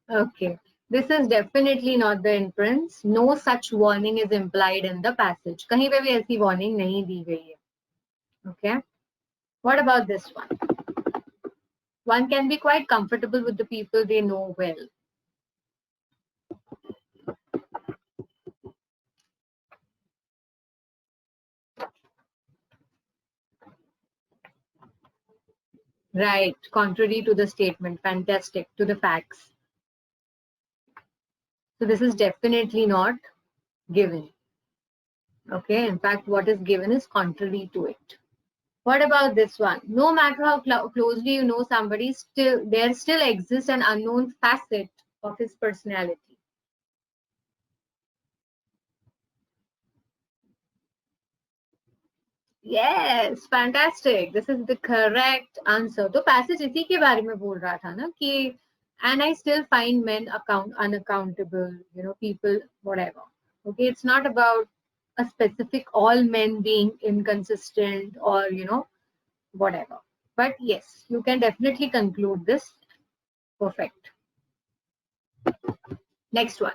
Okay. This is definitely not the inference. No such warning is implied in the passage. कहीं पे भी ऐसी warning नहीं दी गई है. Okay. What about this one? One can be quite comfortable with the people they know well. Right. Contrary to the statement. Fantastic. To the facts. So this is definitely not given. Okay. In fact, what is given is contrary to it. What about this one? No matter how closely you know somebody, there still exists an unknown facet of his personality. Yes, fantastic. This is the correct answer. तो passage इसी के बारे में बोल रहा था ना कि and I still find men unaccountable, people, whatever. Okay, it's not about a specific all men being inconsistent or, whatever. But yes, you can definitely conclude this. Perfect. Next one.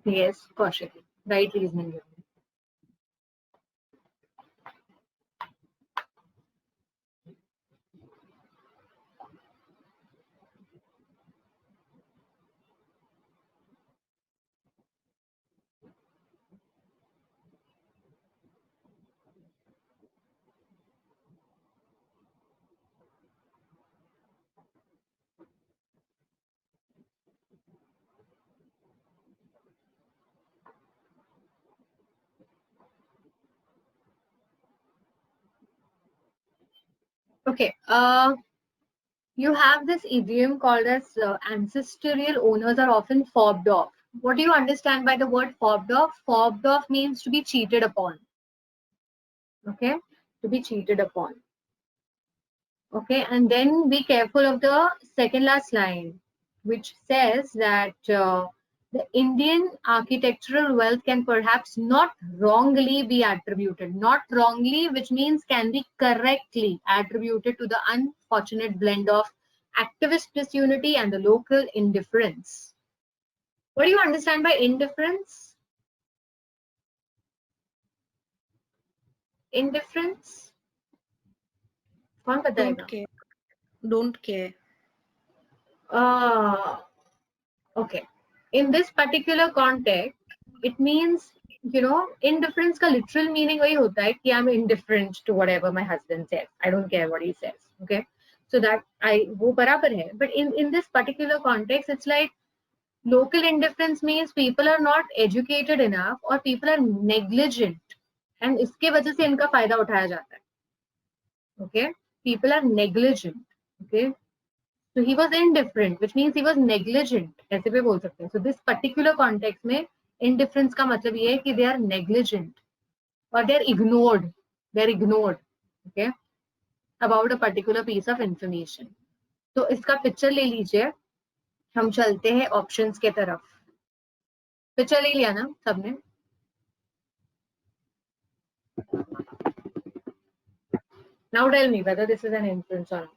Yes, Kaushik. Right reasoning given. Okay. You have this idiom called as ancestral owners are often fobbed off. What do you understand by the word fobbed off? Fobbed off means to be cheated upon. Okay, to be cheated upon. Okay, and then be careful of the second last line, which says that the Indian architectural wealth can perhaps not wrongly be attributed. Not wrongly, which means can be correctly attributed to the unfortunate blend of activist disunity and the local indifference. What do you understand by indifference? Indifference? कौन बताएगा? Don't care. Don't care. Okay. In this particular context, it means, you know, indifference का literal meaning वही होता है कि I'm indifferent to whatever my husband says. I don't care what he says. Okay. So that वो बराबर है. But in this particular context, it's like local indifference means people are not educated enough or people are negligent. And इसके वजह से इनका फायदा उठाया जाता है. Okay. People are negligent. Okay. So he was indifferent, which means he was negligent. ऐसे भी बोल सकते हैं. So this particular context में indifference का मतलब ये है कि they are negligent or they are ignored. They are ignored, okay, about a particular piece of information. तो इसका पिक्चर ले लीजिए. हम चलते हैं ऑप्शंस के तरफ. पिक्चर ले लिया ना सबने? Now tell me whether this is an inference or not.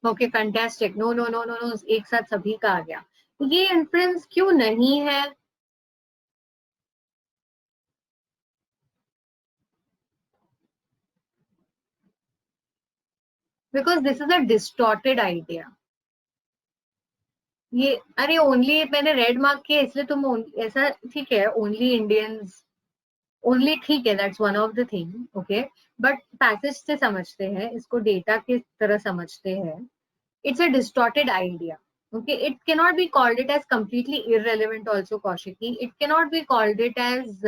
Okay fantastic. No no no no no, एक साथ सभी का आ गया. ये इन्फ्लुएंस क्यों नहीं है? Because this is a distorted idea. ये अरे ओनली मैंने रेड मार्क किया इसलिए तुम ऐसा ठीक है. ओनली इंडियंस, ओनली ठीक है, that's one of the thing. Okay, but passage से समझते हैं इसको, डेटा की तरह समझते हैं. It's a distorted idea. Okay, it cannot be called it as completely irrelevant also, Kaushiki. It cannot be called it as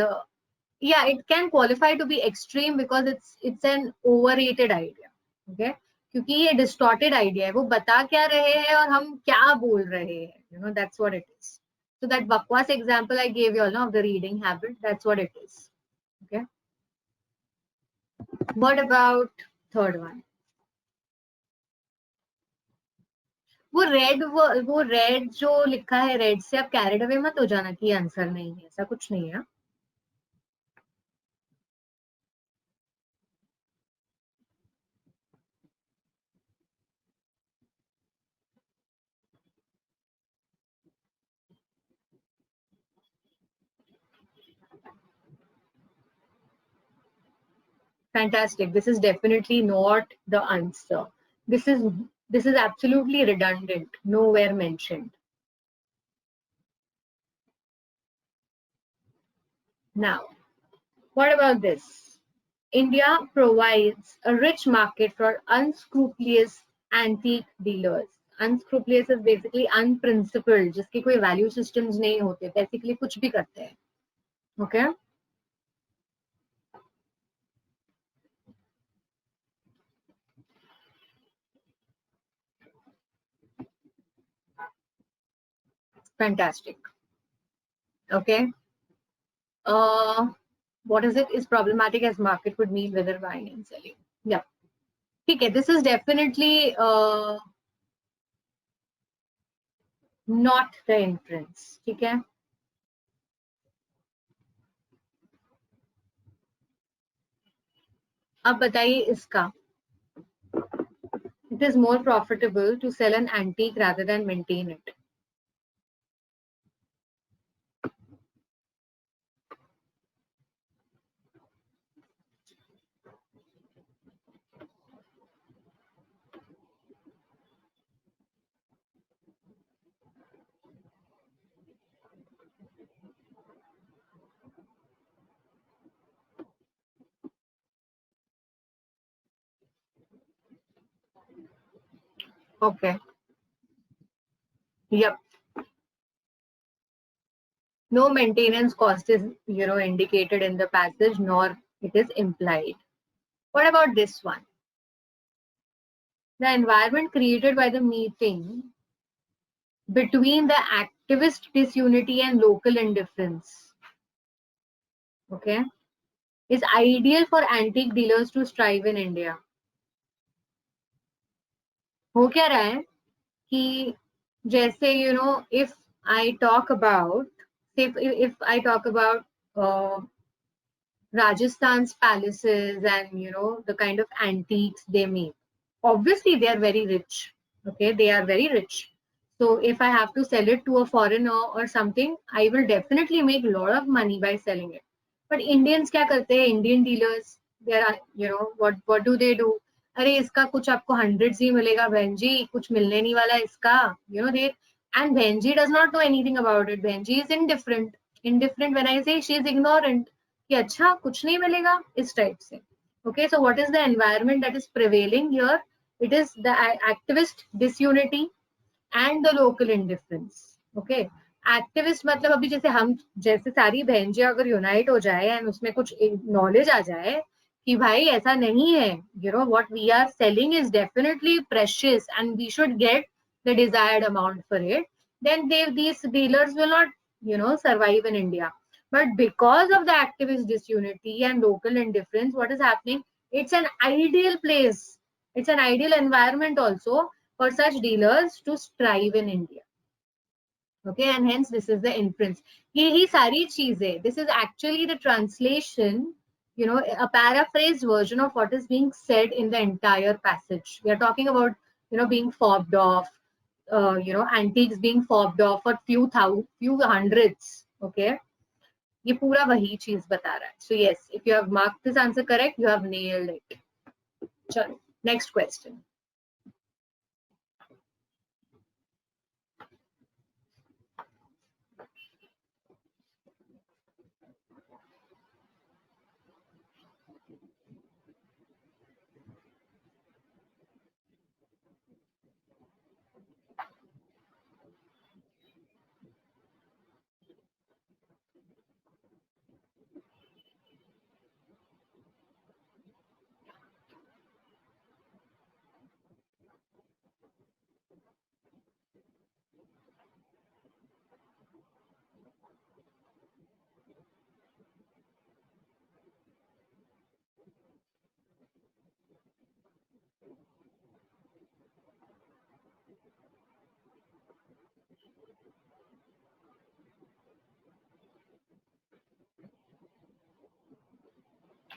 yeah, it can qualify to be extreme because it's an overrated idea. Okay, क्योंकि ये distorted idea है. वो बता क्या रहे हैं और हम क्या बोल रहे हैं. You know, that's what it is. So that bakwas example I gave you all, no, of the reading habit, that's what it is. Okay. What about third one? वो रेड जो लिखा है, रेड से आप कैरिड अवे मत हो जाना कि आंसर नहीं है. ऐसा कुछ नहीं है. Fantastic. This is definitely not the answer. This is absolutely redundant. Nowhere mentioned. Now, what about this? India provides a rich market for unscrupulous antique dealers. Unscrupulous is basically unprincipled, जिसके कोई value systems नहीं होते, basically कुछ भी करते हैं. Okay? Fantastic. Okay. What is it? Is problematic as market would mean whether buying and selling. Yeah. Okay. This is definitely not the inference. Okay. अब बताइए इसका. It is more profitable to sell an antique rather than maintain it. Okay. Yep. No maintenance cost is, you know, indicated in the passage, nor it is implied. What about this one? The environment created by the meeting between the activist disunity and local indifference, okay, is ideal for antique dealers to strive in India. हो क्या रहा है कि जैसे, you know, if I talk about, say if I talk about Rajasthan's palaces and, you know, the kind of antiques they make, obviously they are very rich. Okay, they are very rich. So if I have to sell it to a foreigner or something, I will definitely make a lot of money by selling it. But Indians क्या करते हैं? Indian dealers, there are, what do they do? अरे इसका कुछ आपको hundreds ही मिलेगा बहन जी, कुछ मिलने नहीं वाला इसका, they, and बहन जी does not know anything about it. बहन जी is indifferent. Indifferent when I say she is ignorant. कि अच्छा कुछ नहीं मिलेगा इस टाइप से. Okay, so what is the environment that is prevailing here? It is the activist disunity and the local indifference. Okay, activist मतलब अभी जैसे हम जैसे सारी बहन जी अगर यूनाइट हो जाए एंड उसमें कुछ नॉलेज आ जाए कि भाई ऐसा नहीं है, what we are selling is definitely precious and we should get the desired amount for it, then these dealers will not survive in India. But because of the activist disunity and local indifference, what is happening? It's an ideal place, it's an ideal environment also for such dealers to strive in India. Okay, and hence this is the inference. Ye sari cheezein, this is actually the translation, a paraphrased version of what is being said in the entire passage. We are talking about, being fobbed off, antiques being fobbed off for few hundreds. Okay, ये पूरा वही चीज बता रहा है. So yes, if you have marked this answer correct, you have nailed it. चलो, next question.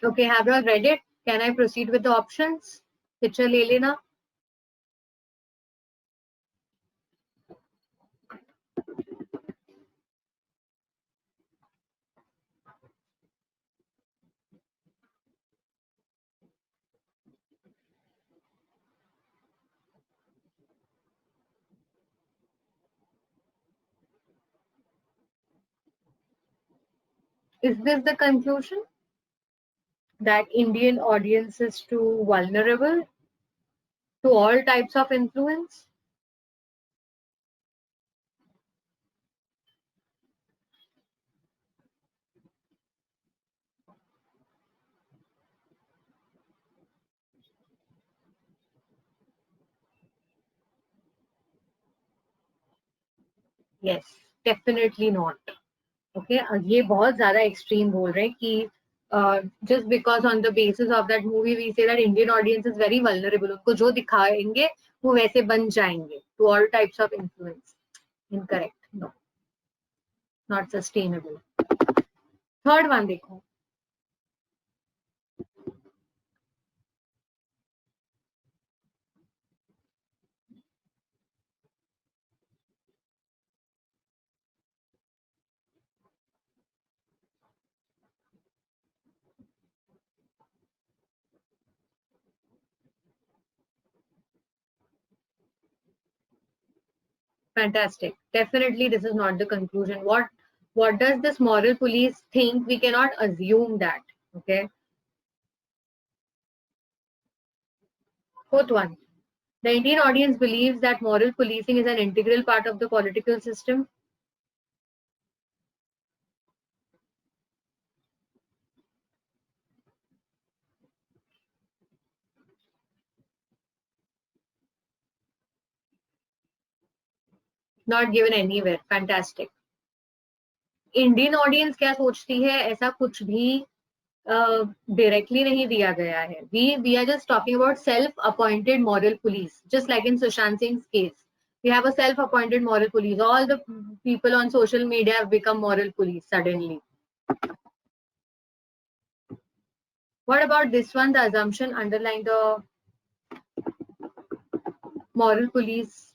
Okay, have you all read it? Can I proceed with the options? Picture ले लेना. Is this the conclusion? That Indian audience is too vulnerable to all types of influence? Yes, definitely not. Okay, ये बहुत ज़्यादा extreme बोल रहे हैं कि just because on the basis of that movie we say that Indian audience is very vulnerable. उनको जो दिखाएंगे वो वैसे बन जाएंगे to all types of influence. Incorrect. No, not sustainable. Third one देखो. Fantastic. Definitely, this is not the conclusion. What does this moral police think? We cannot assume that. Okay. Fourth one. The Indian audience believes that moral policing is an integral part of the political system. Not given anywhere. Fantastic. Indian audience क्या सोचती है ऐसा कुछ भी directly नहीं दिया गया है. We are just talking about self-appointed moral police, just like in Sushant Singh's case. We have a self-appointed moral police. All the people on social media have become moral police suddenly. What about this one? The assumption underlying the moral police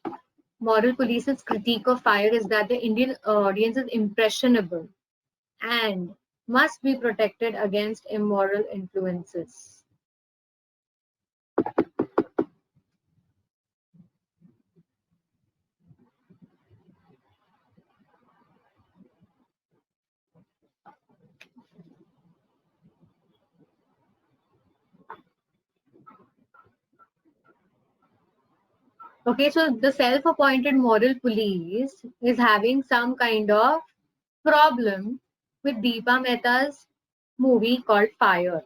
moral police's critique of fire is that the Indian audience is impressionable and must be protected against immoral influences. Okay, so the self-appointed moral police is having some kind of problem with Deepa Mehta's movie called Fire.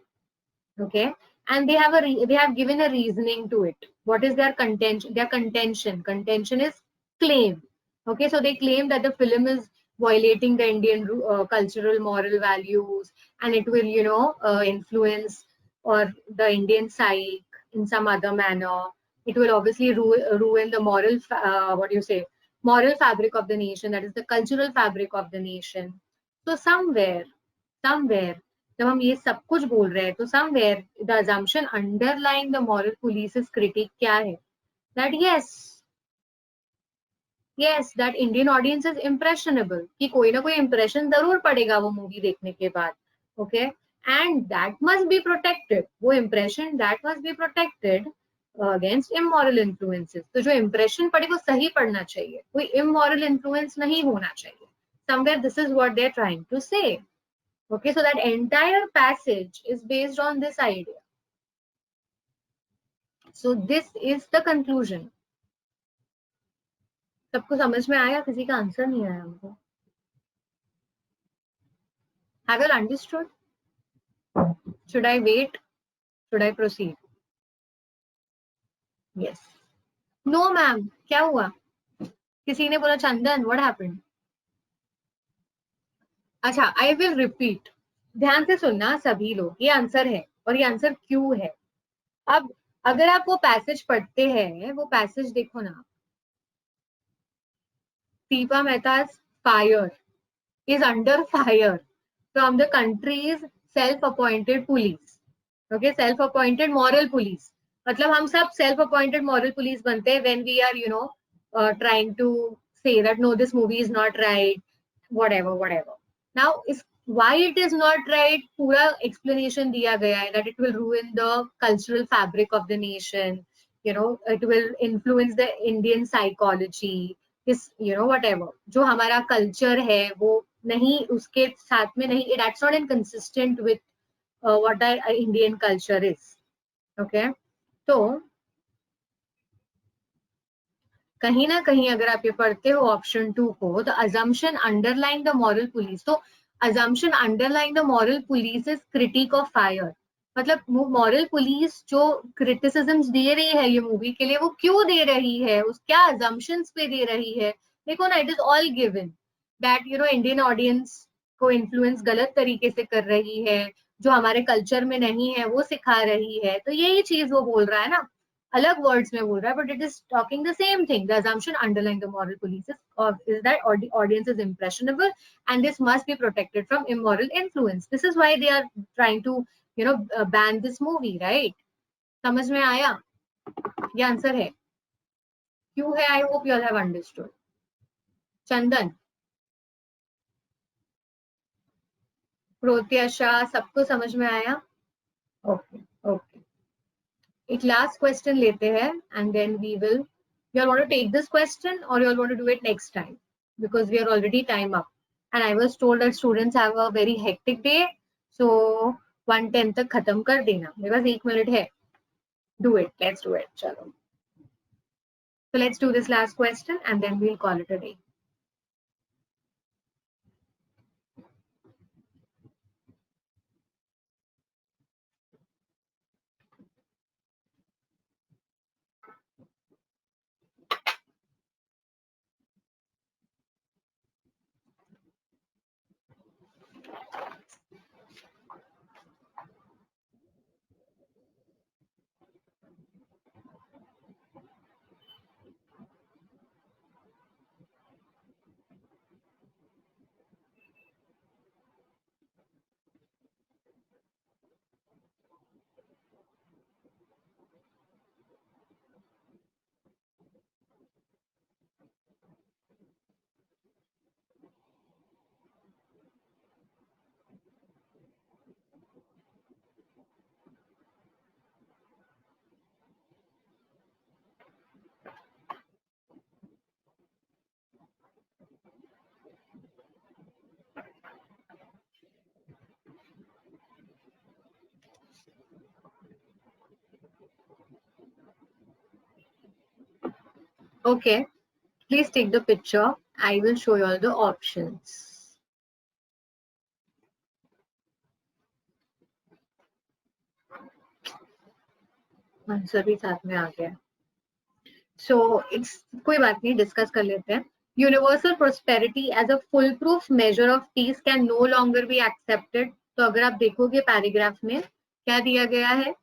Okay, and they have given a reasoning to it. What is their contention? Their contention is claim. Okay, so they claim that the film is violating the Indian cultural moral values, and it will, influence or the Indian psyche in some other manner. It will obviously ruin the moral, what do you say, moral fabric of the nation. That is the cultural fabric of the nation. So somewhere जब हम ये सब कुछ बोल रहे हैं तो somewhere the assumption underlying the moral police's critique क्या है? That yes that Indian audience is impressionable कि कोई ना कोई impression जरूर पड़ेगा वो movie देखने के बाद. Okay, and that must be protected. वो impression that must be protected against immoral influences. तो जो impression पड़े वो सही पड़ना चाहिए, कोई immoral influence नहीं होना चाहिए. Somewhere this is what they're trying to say. Okay, so that entire passage is based on this idea. So this is the conclusion. सबको समझ में आया? किसी का आंसर नहीं आया हमको. Have you all understood? Should I wait? Should I proceed? Yes. No, ma'am. क्या हुआ? किसी ने बोला चंदन, what happened? अच्छा, I will repeat. ध्यान से सुनना सभी लोग. ये आंसर है और ये आंसर क्यों है. अब अगर आप वो पैसेज पढ़ते हैं, वो पैसेज देखो ना. Deepa Mehta's fire is under fire from the country's self-appointed police. Okay, self-appointed moral police. मतलब हम सब self-appointed moral police बनते हैं when we are, trying to say that no, this movie is not right, whatever. Now, why it is not right, पूरा explanation दिया गया है that it will ruin the cultural fabric of the nation. It will influence the Indian psychology. Whatever. जो हमारा culture है वो नहीं उसके साथ में नहीं. That's not inconsistent with what our Indian culture is. Okay, तो कहीं ना कहीं अगर आप ये पढ़ते हो ऑप्शन 2 को, तो assumption underlying the moral police, तो assumption underlying the moral police is critique of fire. मतलब moral police जो criticisms दे रही है ये मूवी के लिए, वो क्यों दे रही है, उस क्या assumptions पे दे रही है. देखो ना, it is all given that Indian audience को influence गलत तरीके से कर रही है, जो हमारे कल्चर में नहीं है वो सिखा रही है. तो यही चीज वो बोल रहा है ना, अलग वर्ड्स में बोल रहा है, but it is talking the same thing. The assumption underlying the moral police is that the audience is impressionable and this must be protected from immoral influence. This is why they are trying to ban this movie, right? समझ में आया? ये answer है. क्यों है? I hope you all have understood. चंदन, प्रोत्याशा, सबको समझ में आया? Okay. एक लास्ट क्वेश्चन लेते हैं and then we will, you all want to take this question or you all want to do it next time, because we are already time up and I was told that students have a very hectic day, so 1:10 तक खत्म कर देना. मेरे पास 1 minute है. Do it. Let's do it. चलो. So let's do this last question and then we'll call it a day. Okay, please take the picture. I will show you all the options. Answer भी साथ में आ गया. So it's कोई बात नहीं, discuss कर लेते हैं. Universal prosperity as a foolproof measure of peace can no longer be accepted. तो अगर आप देखोगे पैराग्राफ में क्या दिया गया है,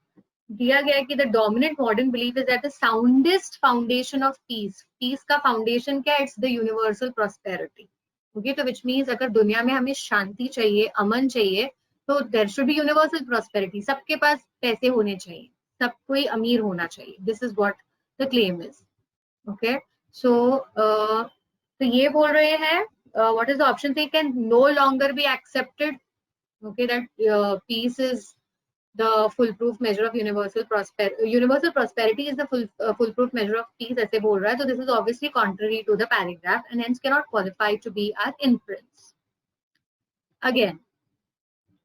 दिया गया है कि the dominant modern belief is that the soundest foundation of peace, peace का foundation क्या है, it's the universal prosperity. Okay, तो which means अगर दुनिया में हमें शांति चाहिए, अमन चाहिए, तो there should be universal prosperity. सबके पास पैसे होने चाहिए, सब कोई अमीर होना चाहिए. This is what the claim is. Okay, so तो ये बोल रहे हैं what is the option? They can no longer be accepted. Okay, that peace is the foolproof measure of universal prosperity. Universal prosperity is the foolproof measure of peace. ऐसे बोल रहा है, तो this is obviously contrary to the paragraph and hence cannot qualify to be our inference. Again,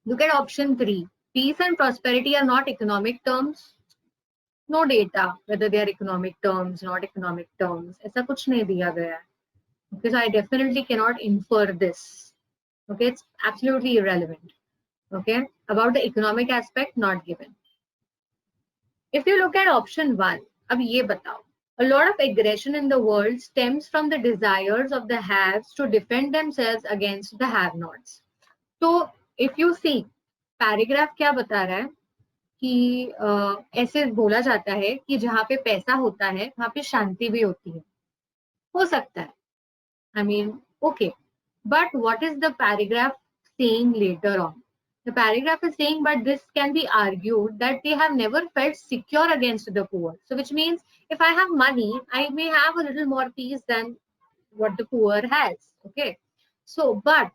look at option 3. Peace and prosperity are not economic terms. No data whether they are economic terms, not economic terms. ऐसा कुछ नहीं दिया गया है. Because I definitely cannot infer this. Okay, it's absolutely irrelevant. Okay, about the economic aspect, not given. If you look at option 1, अब ये बताओ. A lot of aggression in the world stems from the desires of the haves to defend themselves against the have-nots. So, if you see, paragraph क्या बता रहा है कि ऐसे बोला जाता है कि जहाँ पे पैसा होता है वहाँ पे शांति भी होती है. हो सकता है. I mean, okay. But what is the paragraph saying later on? The paragraph is saying, but this can be argued that they have never felt secure against the poor. So which means if I have money, I may have a little more peace than what the poor has. Okay. So, but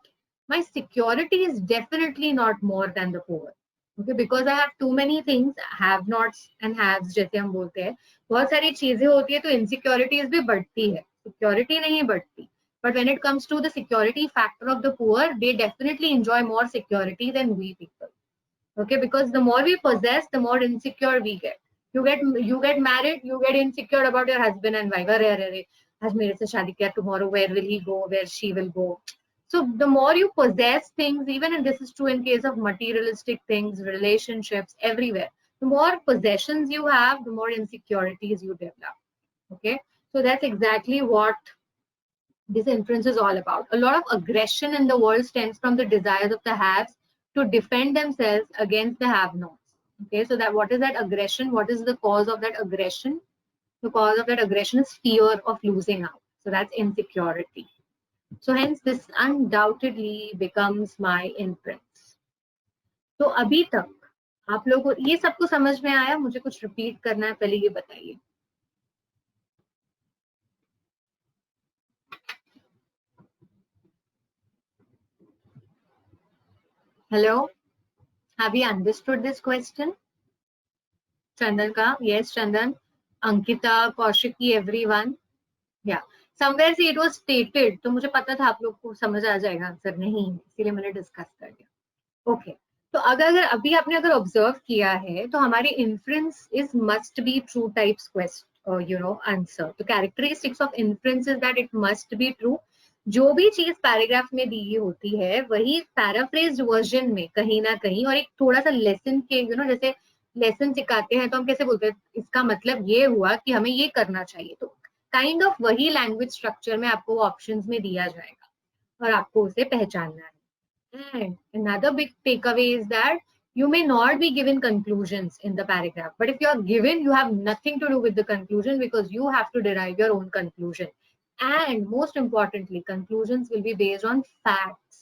my security is definitely not more than the poor. Okay, because I have too many things, have nots and haves जैसे हम बोलते हैं, बहुत सारी चीजें होती है तो insecurities भी बढ़ती है, security नहीं बढ़ती. But when it comes to the security factor of the poor, they definitely enjoy more security than we people. Okay, because the more we possess, the more insecure we get. You get married, you get insecure about your husband and wife. अरे अरे अरे, आज मेरे से शादी किया, tomorrow where will he go, where she will go. So the more you possess things, even and this is true in case of materialistic things, relationships, everywhere. The more possessions you have, the more insecurities you develop. Okay, so that's exactly what this inference is all about. A lot of aggression in the world stems from the desires of the haves to defend themselves against the have-nots. Okay, so that what is that aggression? What is the cause of that aggression? The cause of that aggression is fear of losing out. So that's insecurity. So hence this undoubtedly becomes my inference. तो अभी तक आप लोगों को ये सबको समझ में आया? मुझे कुछ रिपीट करना है, पहले ये बताइए. Hello, have you understood this question? Chandan ka? Yes, Chandan. Ankita, Kaushiki, everyone. Yeah. Somewhere see it was stated, तो मुझे पता था आप लोग को समझ आ जाएगा आंसर, नहीं इसीलिए मैंने डिस्कस कर दिया. ओके, तो अगर अभी आपने अगर ऑब्जर्व किया है तो हमारी inference is must be true types question answer. तो characteristics of inference is that it must be true. जो भी चीज पैराग्राफ में दी होती है वही पैराफ्रेज्ड वर्जन में कहीं ना कहीं और एक थोड़ा सा लेसन के जैसे लेसन सिखाते हैं तो हम कैसे बोलते हैं इसका मतलब ये हुआ कि हमें ये करना चाहिए, तो काइंड ऑफ वही लैंग्वेज स्ट्रक्चर में आपको ऑप्शंस में दिया जाएगा और आपको उसे पहचानना है. And another big takeaway is that you may not be given conclusions in the paragraph, but if you are given, you have nothing to do with the conclusion because you have to derive your own conclusion. And most importantly, conclusions will be based on facts.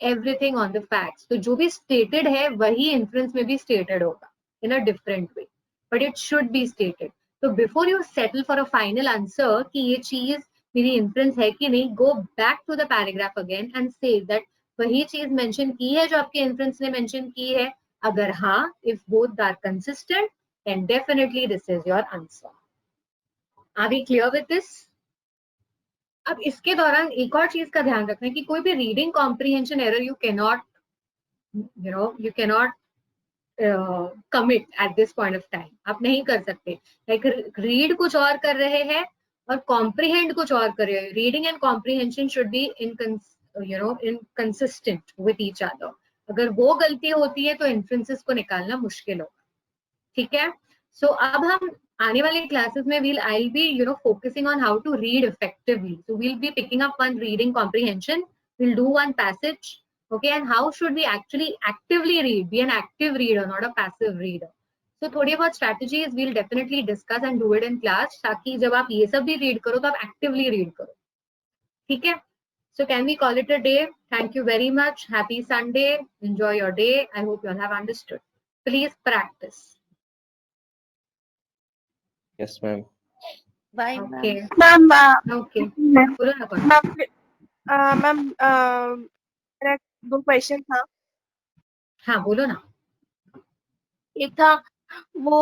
Everything on the facts. So जो भी stated है वही inference में भी stated होगा in a different way, but it should be stated. So before you settle for a final answer कि ये चीज मेरी inference है कि नहीं, go back to the paragraph again and say that वही चीज mention की है जो आपके inference ने mention की है. अगर हाँ, if both are consistent, then definitely this is your answer. Are we clear with this? अब इसके दौरान एक और चीज का ध्यान रखना है कि कोई भी reading comprehension error you cannot commit at this point of time. आप नहीं कर सकते. लाइक रीड कुछ और कर रहे हैं और कॉम्प्रिहेंड कुछ और कर रहे हो. Reading and comprehension should be in consistent with each other. अगर वो गलती होती है तो इन्फ्रेंसेस को निकालना मुश्किल होगा. ठीक है. सो अब हम आने वाले क्लासेस में I'll be focusing on how to read effectively. So we'll be picking up one reading comprehension. We'll do one passage. Okay, and how should we actually actively read? Be an active reader, not a passive reader. So थोड़ी बहुत strategies we'll definitely discuss and do it in class, ताकि जब आप ये सब भी read करो तो आप actively read करो. ठीक है. So can we call it a day? Thank you very much. Happy Sunday. Enjoy your day. I hope you all have understood. Please practice. Yes, ma'am. Bye, Okay. ma'am. Ma'am Okay. Ma'am बोलो ना कौन. Ma'am मेरा 2 question था. हाँ बोलो ना. एक था वो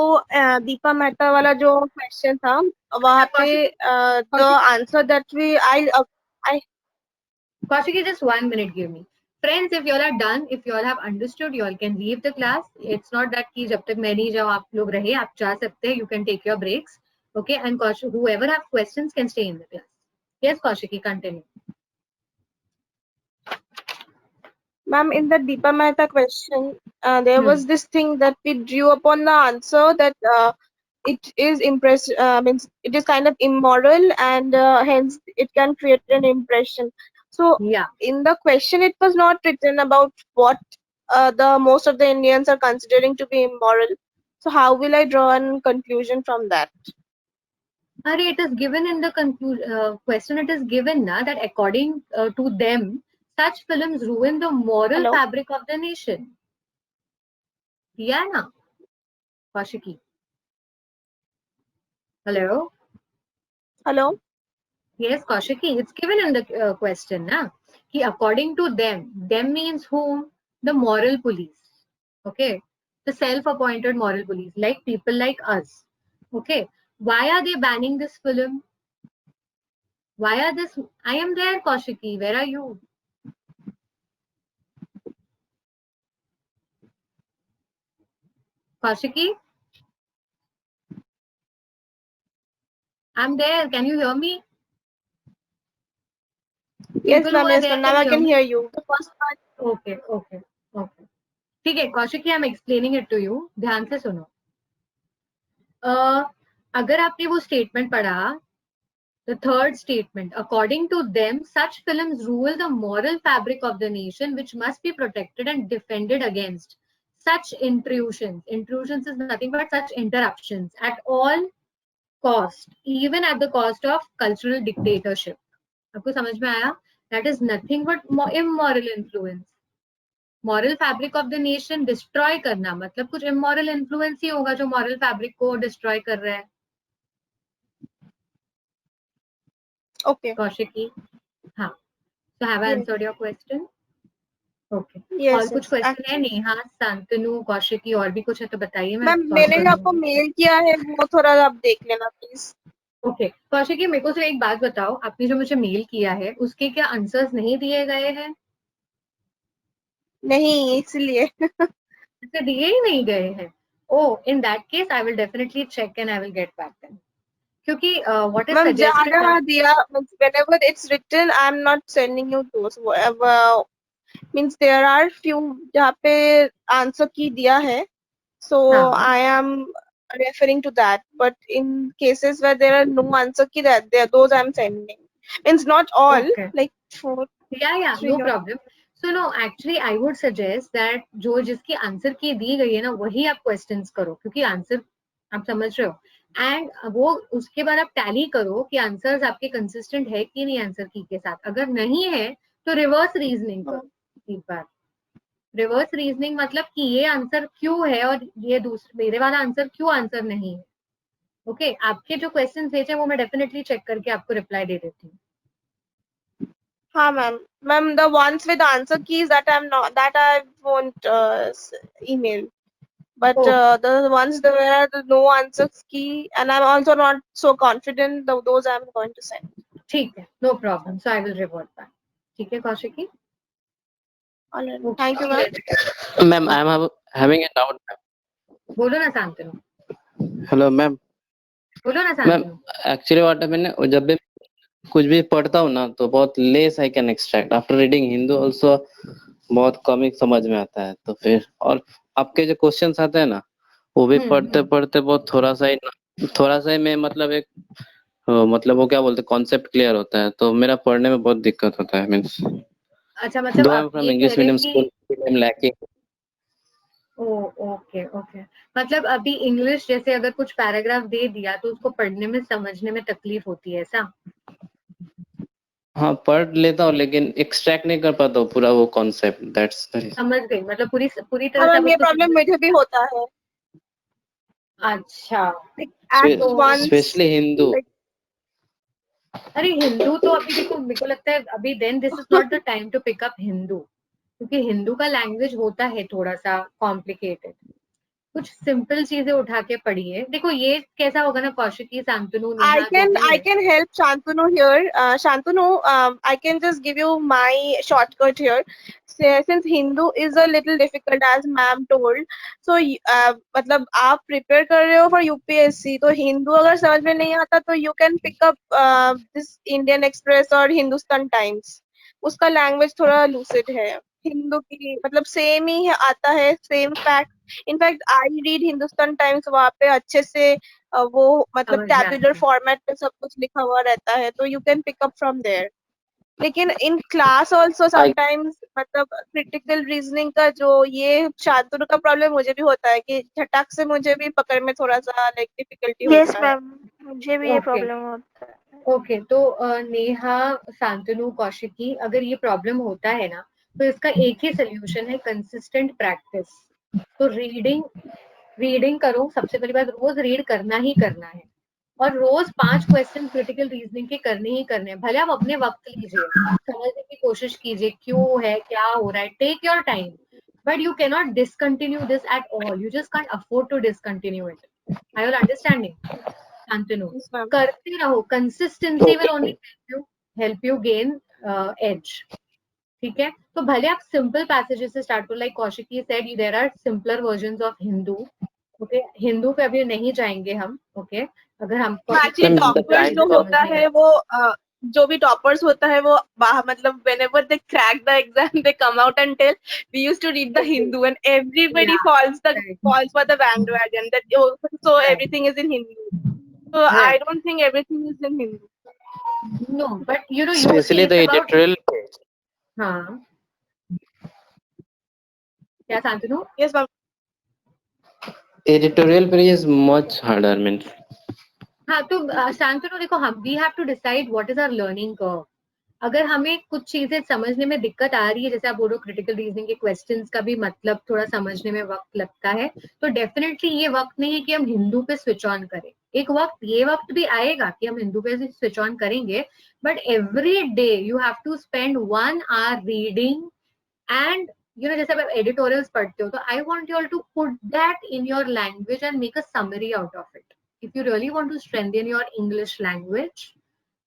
दीपा मेहता वाला जो क्वेश्चन था, वहाँ पे the answer that we I Kaushiki, just 1 minute, give me. Friends, if you all are done, if you all have understood, you all can leave the class. It's not that कि जब तक मैं नहीं जाऊँ आप लोग रहे, आप जा सकते हैं. You can take your breaks. Okay, and Kaushiki, whoever have questions can stay in the class. Yes, Kaushiki, continue. Ma'am, in the Deepa Mehta question, there was this thing that we drew upon the answer that it is means it is kind of immoral, and hence it can create an impression. So Yeah. in the question, it was not written about what the most of the Indians are considering to be immoral. So how will I draw a conclusion from that? It is given in the question. It is given na, that according to them, such films ruin the moral Hello? fabric of the nation. Yeah, na, Kaushiki. Hello. Hello? Yes, Kaushiki, it's given in the question, na? Ki according to them means whom? The moral police. Okay, the self-appointed moral police, like people like us. Okay, why are they banning this film? Why are this? I am there, Kaushiki. Where are you? Kaushiki, I'm there. Can you hear me? Yes, People who ma'am. are Yes, there ma'am. Now I can can hear hear me. you. The first part. Okay, okay, okay. ठीक है Kaushiki, I am explaining it to you. ध्यान से सुनो. अगर आपने वो statement पढ़ा, the third statement, according to them, such films rule the moral fabric of the nation, which must be protected and defended against such intrusions. Intrusions is nothing but such interruptions at all cost, even at the cost of cultural dictatorship. आपको समझ में आया? That is nothing but immoral influence. Moral fabric of the nation destroy करना मतलब कुछ immoral influence ही होगा जो moral fabric को डिस्ट्रॉय कर रहा है. Okay. कौशिकी, हाँ. So have I answered your question? Okay. Yes, और कुछ yes. क्वेश्चन है? नेहा, शांतनु, कौशिकी, और भी कुछ है तो बताइए. मैम मैंने आपको मेल किया है, वो थोड़ा आप देख लेना प्लीज. ओके कौशिकी, मेरे को सिर्फ एक बात बताओ, आपने जो मुझे मेल किया है उसके क्या आंसर्स नहीं दिए गए हैं? नहीं, इसलिए. इससे दिए ही नहीं गए हैं. Oh, in that case I will definitely check and I will get back then. क्योंकि व्हाट इज मैम सजेस्टेड, जहाँ दिया, whenever it's written, I'm not sending you those. Whatever means there are few जहाँ पे answer की दिया है, so हाँ. I am referring to that. But in cases where there are no answer key, that there those I'm sending. Means not all, Okay. like 4. Yeah, three no or- problem. So no, actually I would suggest that जो जिसकी answer की दी गई है ना वही आप questions करो, क्योंकि आंसर आप समझ रहे हो. एंड वो उसके बाद आप टैली करो कि आंसर्स आपके कंसिस्टेंट है कि नहीं आंसर की के साथ. अगर नहीं है तो रिवर्स रीजनिंग करो. एक बार रिवर्स रीजनिंग मतलब कि ये आंसर क्यों है और ये दूसरे मेरे वाला आंसर क्यों आंसर नहीं है. ओके, आपके जो क्वेश्चन भेजे वो मैं डेफिनेटली चेक करके आपको रिप्लाई दे देती हूँ. हाँ ma'am, the ones with answer keys that I won't email. But the ones that where the no answer key, and I'm also not so confident, those I'm going to send. ठीक है, no problem. So I will revert back. ठीक है Kaushiki. Alright. Okay. Thank you, ma'am. Ma'am, I am having a doubt. बोलो ना Shantanu. Hello, ma'am. बोलो ना ma'am Shantanu. Actually what happened, जब भी कुछ भी पढ़ता हूँ ना तो बहुत less I can extract after reading Hindu also, बहुत कम ही समझ में आता है। तो फिर और आपके जो क्वेश्चंस आते हैं ना वो भी पढ़ते पढ़ते बहुत थोड़ा सा ही में मतलब एक मतलब वो क्या बोलते हैं कॉन्सेप्ट क्लियर होता है, तो मेरा पढ़ने में बहुत दिक्कत होता है। मीन्स अच्छा मतलब दो आई एम आप फ्रॉम ये कह इंग्लिश रहे मीडियम कि school, I am lacking. Oh okay okay, मतलब अभी इंग्लिश जैसे अगर कुछ पैराग्राफ दे दिया तो उसको पढ़ने में समझने में तकलीफ होती है ऐसा? हाँ पढ़ लेता हूँ लेकिन एक्सट्रैक्ट नहीं कर पाता हूँ पूरा वो कॉन्सेप्ट, दैट्स द रीजन। समझ गई, मतलब पूरी पूरी हाँ तरह से आप मैम, ये उसको प्रॉब्लम समझ। मुझे भी होता है। अच्छा At तो once, स्पेशली हिंदू। like, अरे हिंदू तो अभी देखो मेरे को लगता है अभी then this is not the time to pick up Hindu, क्योंकि हिंदू का लैंग्वेज होता है थोड़ा सा कॉम्प्लिकेटेड। कुछ सिंपल चीजें उठा के पढ़िए। देखो ये कैसा होगा ना, कौशिकी, शांतनु, I नेहा जो can भी I है। can help Shantanu here. Shantanu, I can just give you my shortcut here. Since Hindu is a little difficult, as ma'am told, so मतलब आप prepare कर रहे हो for UPSC, तो हिंदू अगर समझ में नहीं आता तो you can pick up this Indian Express और Hindustan Times. उसका language थोड़ा lucid है। हिंदू की मतलब सेम ही है, आता है same fact. In fact I read Hindustan times, वहाँ पे अच्छे से वो मतलब समझ में टैबुलर आता है। फॉर्मेट में सब कुछ लिखा हुआ रहता है, तो you can pick up from there. लेकिन in class also I sometimes मतलब क्रिटिकल रीजनिंग का जो ये शांतनु का प्रॉब्लम मुझे भी होता है कि झटक से मुझे भी पकड़ में थोड़ा सा लाइक डिफिकल्टी यस होता है। मैम, मुझे भी ये ओके प्रॉब्लम होता है। ओके, तो नेहा, शांतनु, कौशिकी, अगर ये प्रॉब्लम होता है ना तो इसका एक ही सोल्यूशन है, कंसिस्टेंट प्रैक्टिस। तो रीडिंग करो, सबसे पहली बात रोज रीड करना ही करना है, और रोज 5 क्वेश्चन क्रिटिकल रीजनिंग के करने ही करने हैं। भले आप अपने वक्त लीजिए, समझने की कोशिश कीजिए क्यों है, क्या हो रहा है, take your time, but you can not discontinue this at all, you just can't afford to discontinue it. I will understanding Shantanu, Yes, ma'am. करते रहो, consistency will okay. Only help you gain edge. ठीक है, तो भले आप simple passages से start करो, like Kaushiki said there are simpler versions of Hindu. Okay, Hindu पे अभी नहीं जाएंगे हम। ओके, अगर हमको actually ma'am the toppers time जो फॉर होता है वो जो भी टॉपर्स होता है वो मतलब whenever they crack the exam they come out and tell we used to read the Hindu and everybody falls for the bandwagon that oh, so everything is in Hindu. So I don't think everything is in Hindu. No but you know you specially the it's about. Editorial, हाँ क्या Shantanu? Yes, ma'am. Editorial page is much harder means. हाँ तो शांतनु देखो, हम we have to decide what is our learning curve. अगर हमें कुछ चीजें समझने में दिक्कत आ रही है, जैसे आप बोल रहे हो क्रिटिकल रीजनिंग के क्वेश्चंस का भी मतलब थोड़ा समझने में वक्त लगता है, तो डेफिनेटली ये वक्त नहीं है कि हम हिंदू पे स्विच ऑन करें। एक वक्त, ये वक्त भी आएगा कि हम हिंदू पे स्विच ऑन करेंगे, but every day you have to spend 1 hour reading and you know, जैसे आप एडिटोरियल्स पढ़ते हो तो I want you all to put that in your language and make a summary out of it. If you really want to strengthen your English language,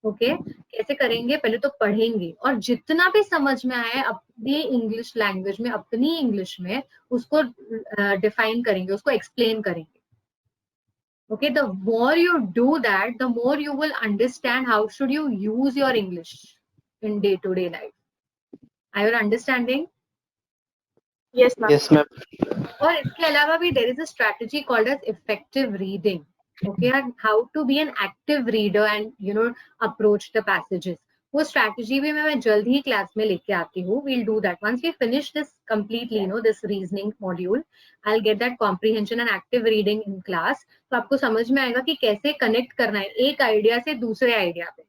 okay, कैसे करेंगे? पहले तो पढ़ेंगे और जितना भी समझ में आए अपनी इंग्लिश लैंग्वेज में, अपनी इंग्लिश में उसको डिफाइन करेंगे, उसको एक्सप्लेन करेंगे। Okay, the more you do that, the more you will understand how should you use your English in day-to-day life. Are you understanding? Yes, ma'am. Yes ma'am. और इसके अलावा भी there is a strategy called as effective reading. Okay, and how to be an active reader and you know approach the passages. वो strategy भी मैं जल्द ही class में लेके आती हूँ. We'll do that once we finish this completely, you know, this reasoning module. I'll get that comprehension and active reading in class. तो आपको समझ में आएगा कि कैसे कनेक्ट करना है एक आइडिया से दूसरे आइडिया पे।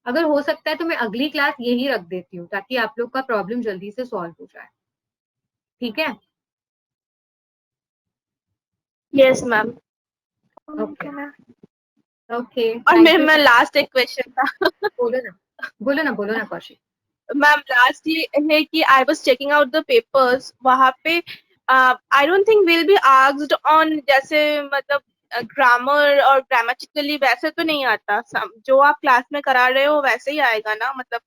अगर हो सकता है तो मैं अगली क्लास यही रख देती हूँ ताकि आप लोग का प्रॉब्लम जल्दी से सॉल्व हो जाए। ठीक है? Yes, ma'am. Okay ma'am. Okay, और थैंक यू। मैं लास्ट एक क्वेश्चन था बोलो ना कौशिक। मैम, लास्ट ये है कि I was checking out the papers, वहां पे आई don't think will be asked on जैसे मतलब ग्रामर और ग्रामेटिकली वैसे तो नहीं आता। जो आप क्लास में करा रहे हो वैसे ही आएगा ना, मतलब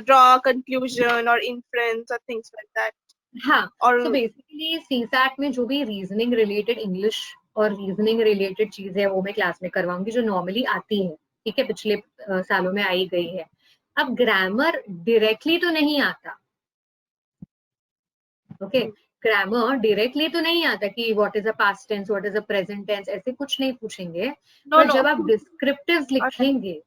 ड्रॉ कंक्लूजन और इन्फ्रेंस और थिंग्स लाइक दैट। हाँ, और सो बेसिकली सीसैट में जो भी रीजनिंग रिलेटेड इंग्लिश और रीजनिंग रिलेटेड चीजें है वो मैं क्लास में करवाऊंगी जो नॉर्मली आती है, ठीक है, पिछले सालों में आई गई है। अब ग्रामर डायरेक्टली तो नहीं आता, ओके, ग्रामर डायरेक्टली तो नहीं आता कि what is a past tense, what is a present tense, ऐसे कुछ नहीं पूछेंगे। No, पर no. जब आप डिस्क्रिप्टिव्स लिखेंगे,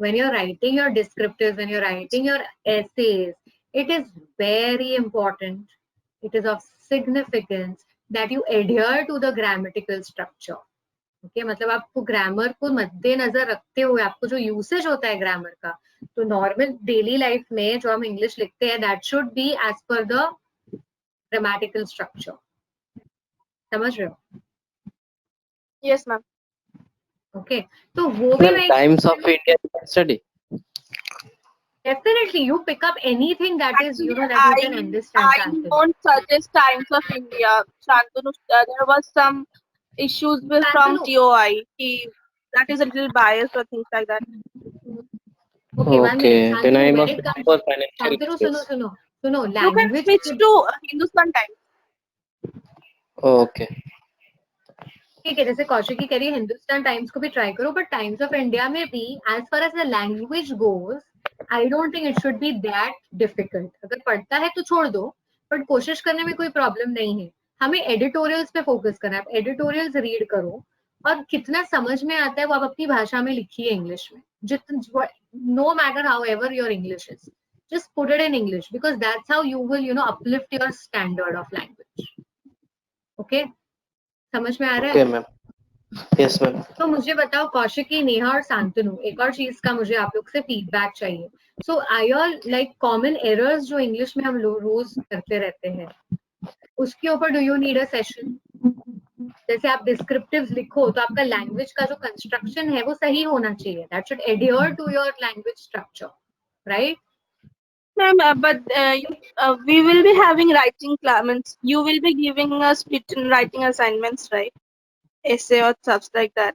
when you're writing your descriptives, when you're writing your essays, it is very important, it is of significance that you adhere to the grammatical structure. Okay, मतलब आपको ग्रामर को मद्देनजर रखते हुए आपको जो यूसेज होता है ग्रामर का, तो नॉर्मल डेली लाइफ में जो हम इंग्लिश लिखते हैं that should be as per the grammatical structure. समझ रहे हो? Yes, ma'am. ओके, तो वो भी मैं times of India study. definitely you pick up anything that is, you know, that you can understand. I Shantanu. don't suggest Times of India. Shantanu, there was some issues with from Shantanu. TOI. That is a little biased or things like that. Okay, 1 minute. then I Shantanu, when must it comes, for financial Shantanu, issues. suno, You can language. switch to Hindustan Times. Okay, ठीक है, जैसे कौशिकी कह रही है Hindustan times को भी try करो, but times of India में भी as far as the language goes I don't think it should be that difficult. अगर पढ़ता है तो छोड़ दो, बट कोशिश करने में कोई प्रॉब्लम नहीं है। हमें एडिटोरियल्स पे फोकस करना है, आप एडिटोरियल्स रीड करो और कितना समझ में आता है वो आप अपनी भाषा में लिखिए इंग्लिश में, जितना, no matter however your English is, just put it in English because that's how you will, you know, uplift your standard of language. Okay, समझ में आ रहा है? Okay ma'am, yes ma'am. तो मुझे बताओ कौशिकी, नेहा और शांतनु, एक और चीज का मुझे आप लोग से फीडबैक चाहिए। सो आई ऑल लाइक कॉमन एरर्स जो इंग्लिश में हम रोज करते रहते हैं, उसके ऊपर do you need a session? जैसे आप डिस्क्रिप्टिव्स लिखो तो आपका लैंग्वेज का जो कंस्ट्रक्शन है वो सही होना चाहिए, that should adhere to your language structure, right? Ma'am, we will be having writing class. You will be giving us written writing assignments, right? Essay or stuff like that.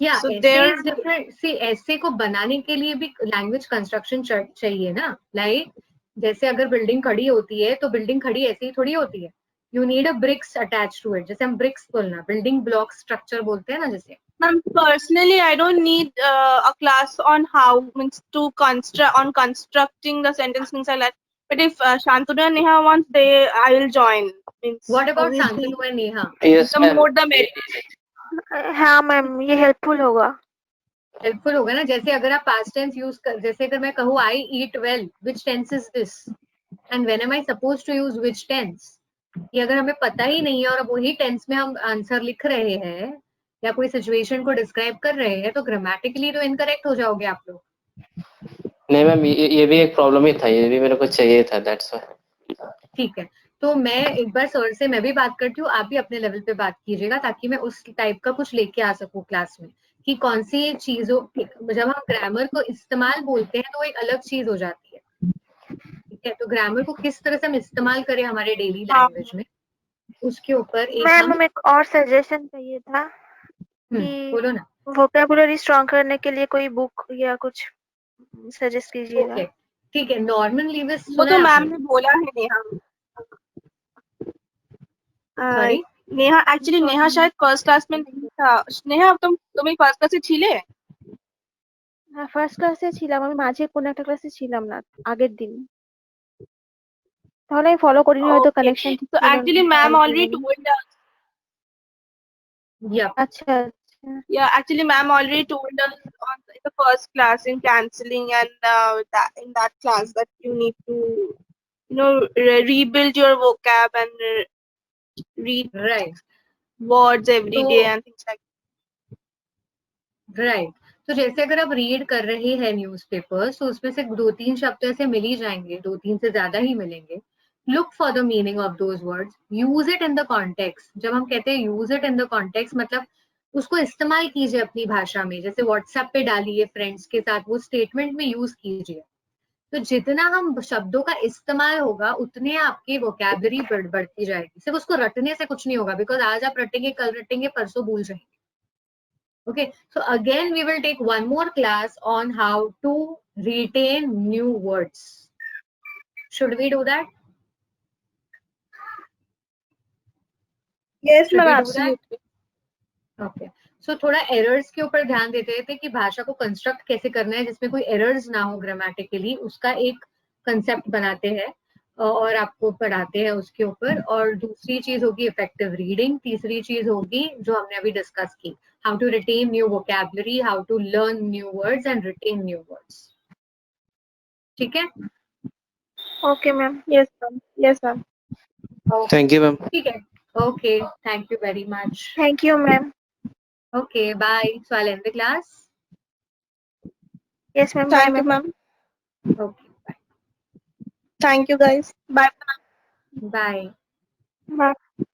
या So ऐसे there- is different. सी ऐसे को बनाने के लिए भी language construction चाहिए ना, लाइक जैसे अगर बिल्डिंग खड़ी होती है तो बिल्डिंग खड़ी ऐसे ही थोड़ी होती है, you need a bricks attach to it, जैसे हम ब्रिक्स बोलना बिल्डिंग ब्लॉक स्ट्रक्चर बोलते हैं ना जैसे। Ma'am, personally, I don't need a class on how to constructing the sentence things like that. But if Shantanu and Neha wants, I will join. What about obviously, Shantanu and Neha? Yes the ma'am, more the merrier. हाँ ma'am, ये helpful होगा। Helpful होगा ना, जैसे अगर आप past tense use कर, जैसे अगर मैं कहूँ I eat well, which tense is this and when am I supposed to use which tense? ये अगर हमें पता ही नहीं है और वही टेंस में हम आंसर लिख रहे हैं या कोई सिचुएशन को डिस्क्राइब कर रहे हैं तो ग्रामेटिकली तो इनकरेक्ट हो जाओगे आप लोग। नहीं मैम, ये भी एक प्रॉब्लम ही था, ये भी मेरे को चाहिए था, दैट्स व्हाई। ठीक है, तो मैं एक बार सर से मैं भी बात करती हूँ, आप भी अपने लेवल पे बात कीजिएगा ताकि मैं उस टाइप का कुछ लेके आ सकूँ क्लास में कि कौन सी चीजों, जब हम ग्रामर को इस्तेमाल बोलते हैं तो एक अलग चीज हो जाती है, ठीक है? तो ग्रामर को किस तरह से हम इस्तेमाल करें हमारे डेली लैंग्वेज में, उसके ऊपर एक मैम, हमें एक और सजेशन चाहिए था कि बोलो ना। वोकैबुलरी स्ट्रॉन्ग करने के लिए कोई बुक या कुछ सजेस्ट कीजिएगा। ओके, ठीक है, नॉर्मन लीविस वो सुना तो है मैम आपने? ने बोला है नेहा। सॉरी, नेहा एक्चुअली नेहा शायद फर्स्ट क्लास में नहीं था। नेहा তুমি ফার্স্ট ক্লাসে ছিলে? হ্যাঁ, ফার্স্ট ক্লাসে ছিলাম আমি, মাঝে কোন একটা ক্লাসে ছিলাম না আগের দিন, তাহলে আমি ফলো করিনি, হয়তো Okay. কানেকশন ঠিক So ছিল actually না, ma'am follow already করিনি। told us. या আচ্ছা আচ্ছা, Yeah, actually ma'am already told us in the first class in cancelling and in that class that you need to rebuild your vocab and read right words every day and things like that. Right. तो जैसे अगर आप read कर रहे हैं newspapers तो उसमें से 2-3 शब्द ऐसे मिल ही जाएंगे, 2-3 से ज्यादा ही मिलेंगे। Look for the meaning of those words, use it in the context. जब हम कहते हैं use it in the context, मतलब उसको इस्तेमाल कीजिए अपनी भाषा में, जैसे व्हाट्सएप पे डालिए फ्रेंड्स के साथ, वो स्टेटमेंट में यूज कीजिए। तो जितना हम शब्दों का इस्तेमाल होगा उतने आपकी वोकैबुलरी बढ़ती जाएगी। सिर्फ उसको रटने से कुछ नहीं होगा, बिकॉज आज आप रटेंगे, कल रटेंगे, परसों भूल जाएंगे। Okay, so again we will take one more class on how to retain new words. Should we do that? Yes, Should ma'am, we do that? absolutely. Okay, so थोड़ा एरर्स के ऊपर ध्यान देते थे कि भाषा को कंस्ट्रक्ट कैसे करना है जिसमें कोई एरर्स ना हो ग्रामेटिकली, उसका एक कंसेप्ट बनाते हैं और आपको पढ़ाते हैं उसके ऊपर। और दूसरी चीज होगी इफेक्टिव रीडिंग, तीसरी चीज होगी जो हमने अभी डिस्कस की, how to retain new vocabulary, how to learn new words and retain new words. ठीक है, okay ma'am, yes ma'am, yes ma'am, thank you ma'am. ठीक है, okay, thank you very much. Thank you ma'am, Okay, bye. So I'll end the class. Yes ma'am, bye Thank you, मैम, ma'am. Okay, bye. Thank you, guys. Bye. Bye. Bye.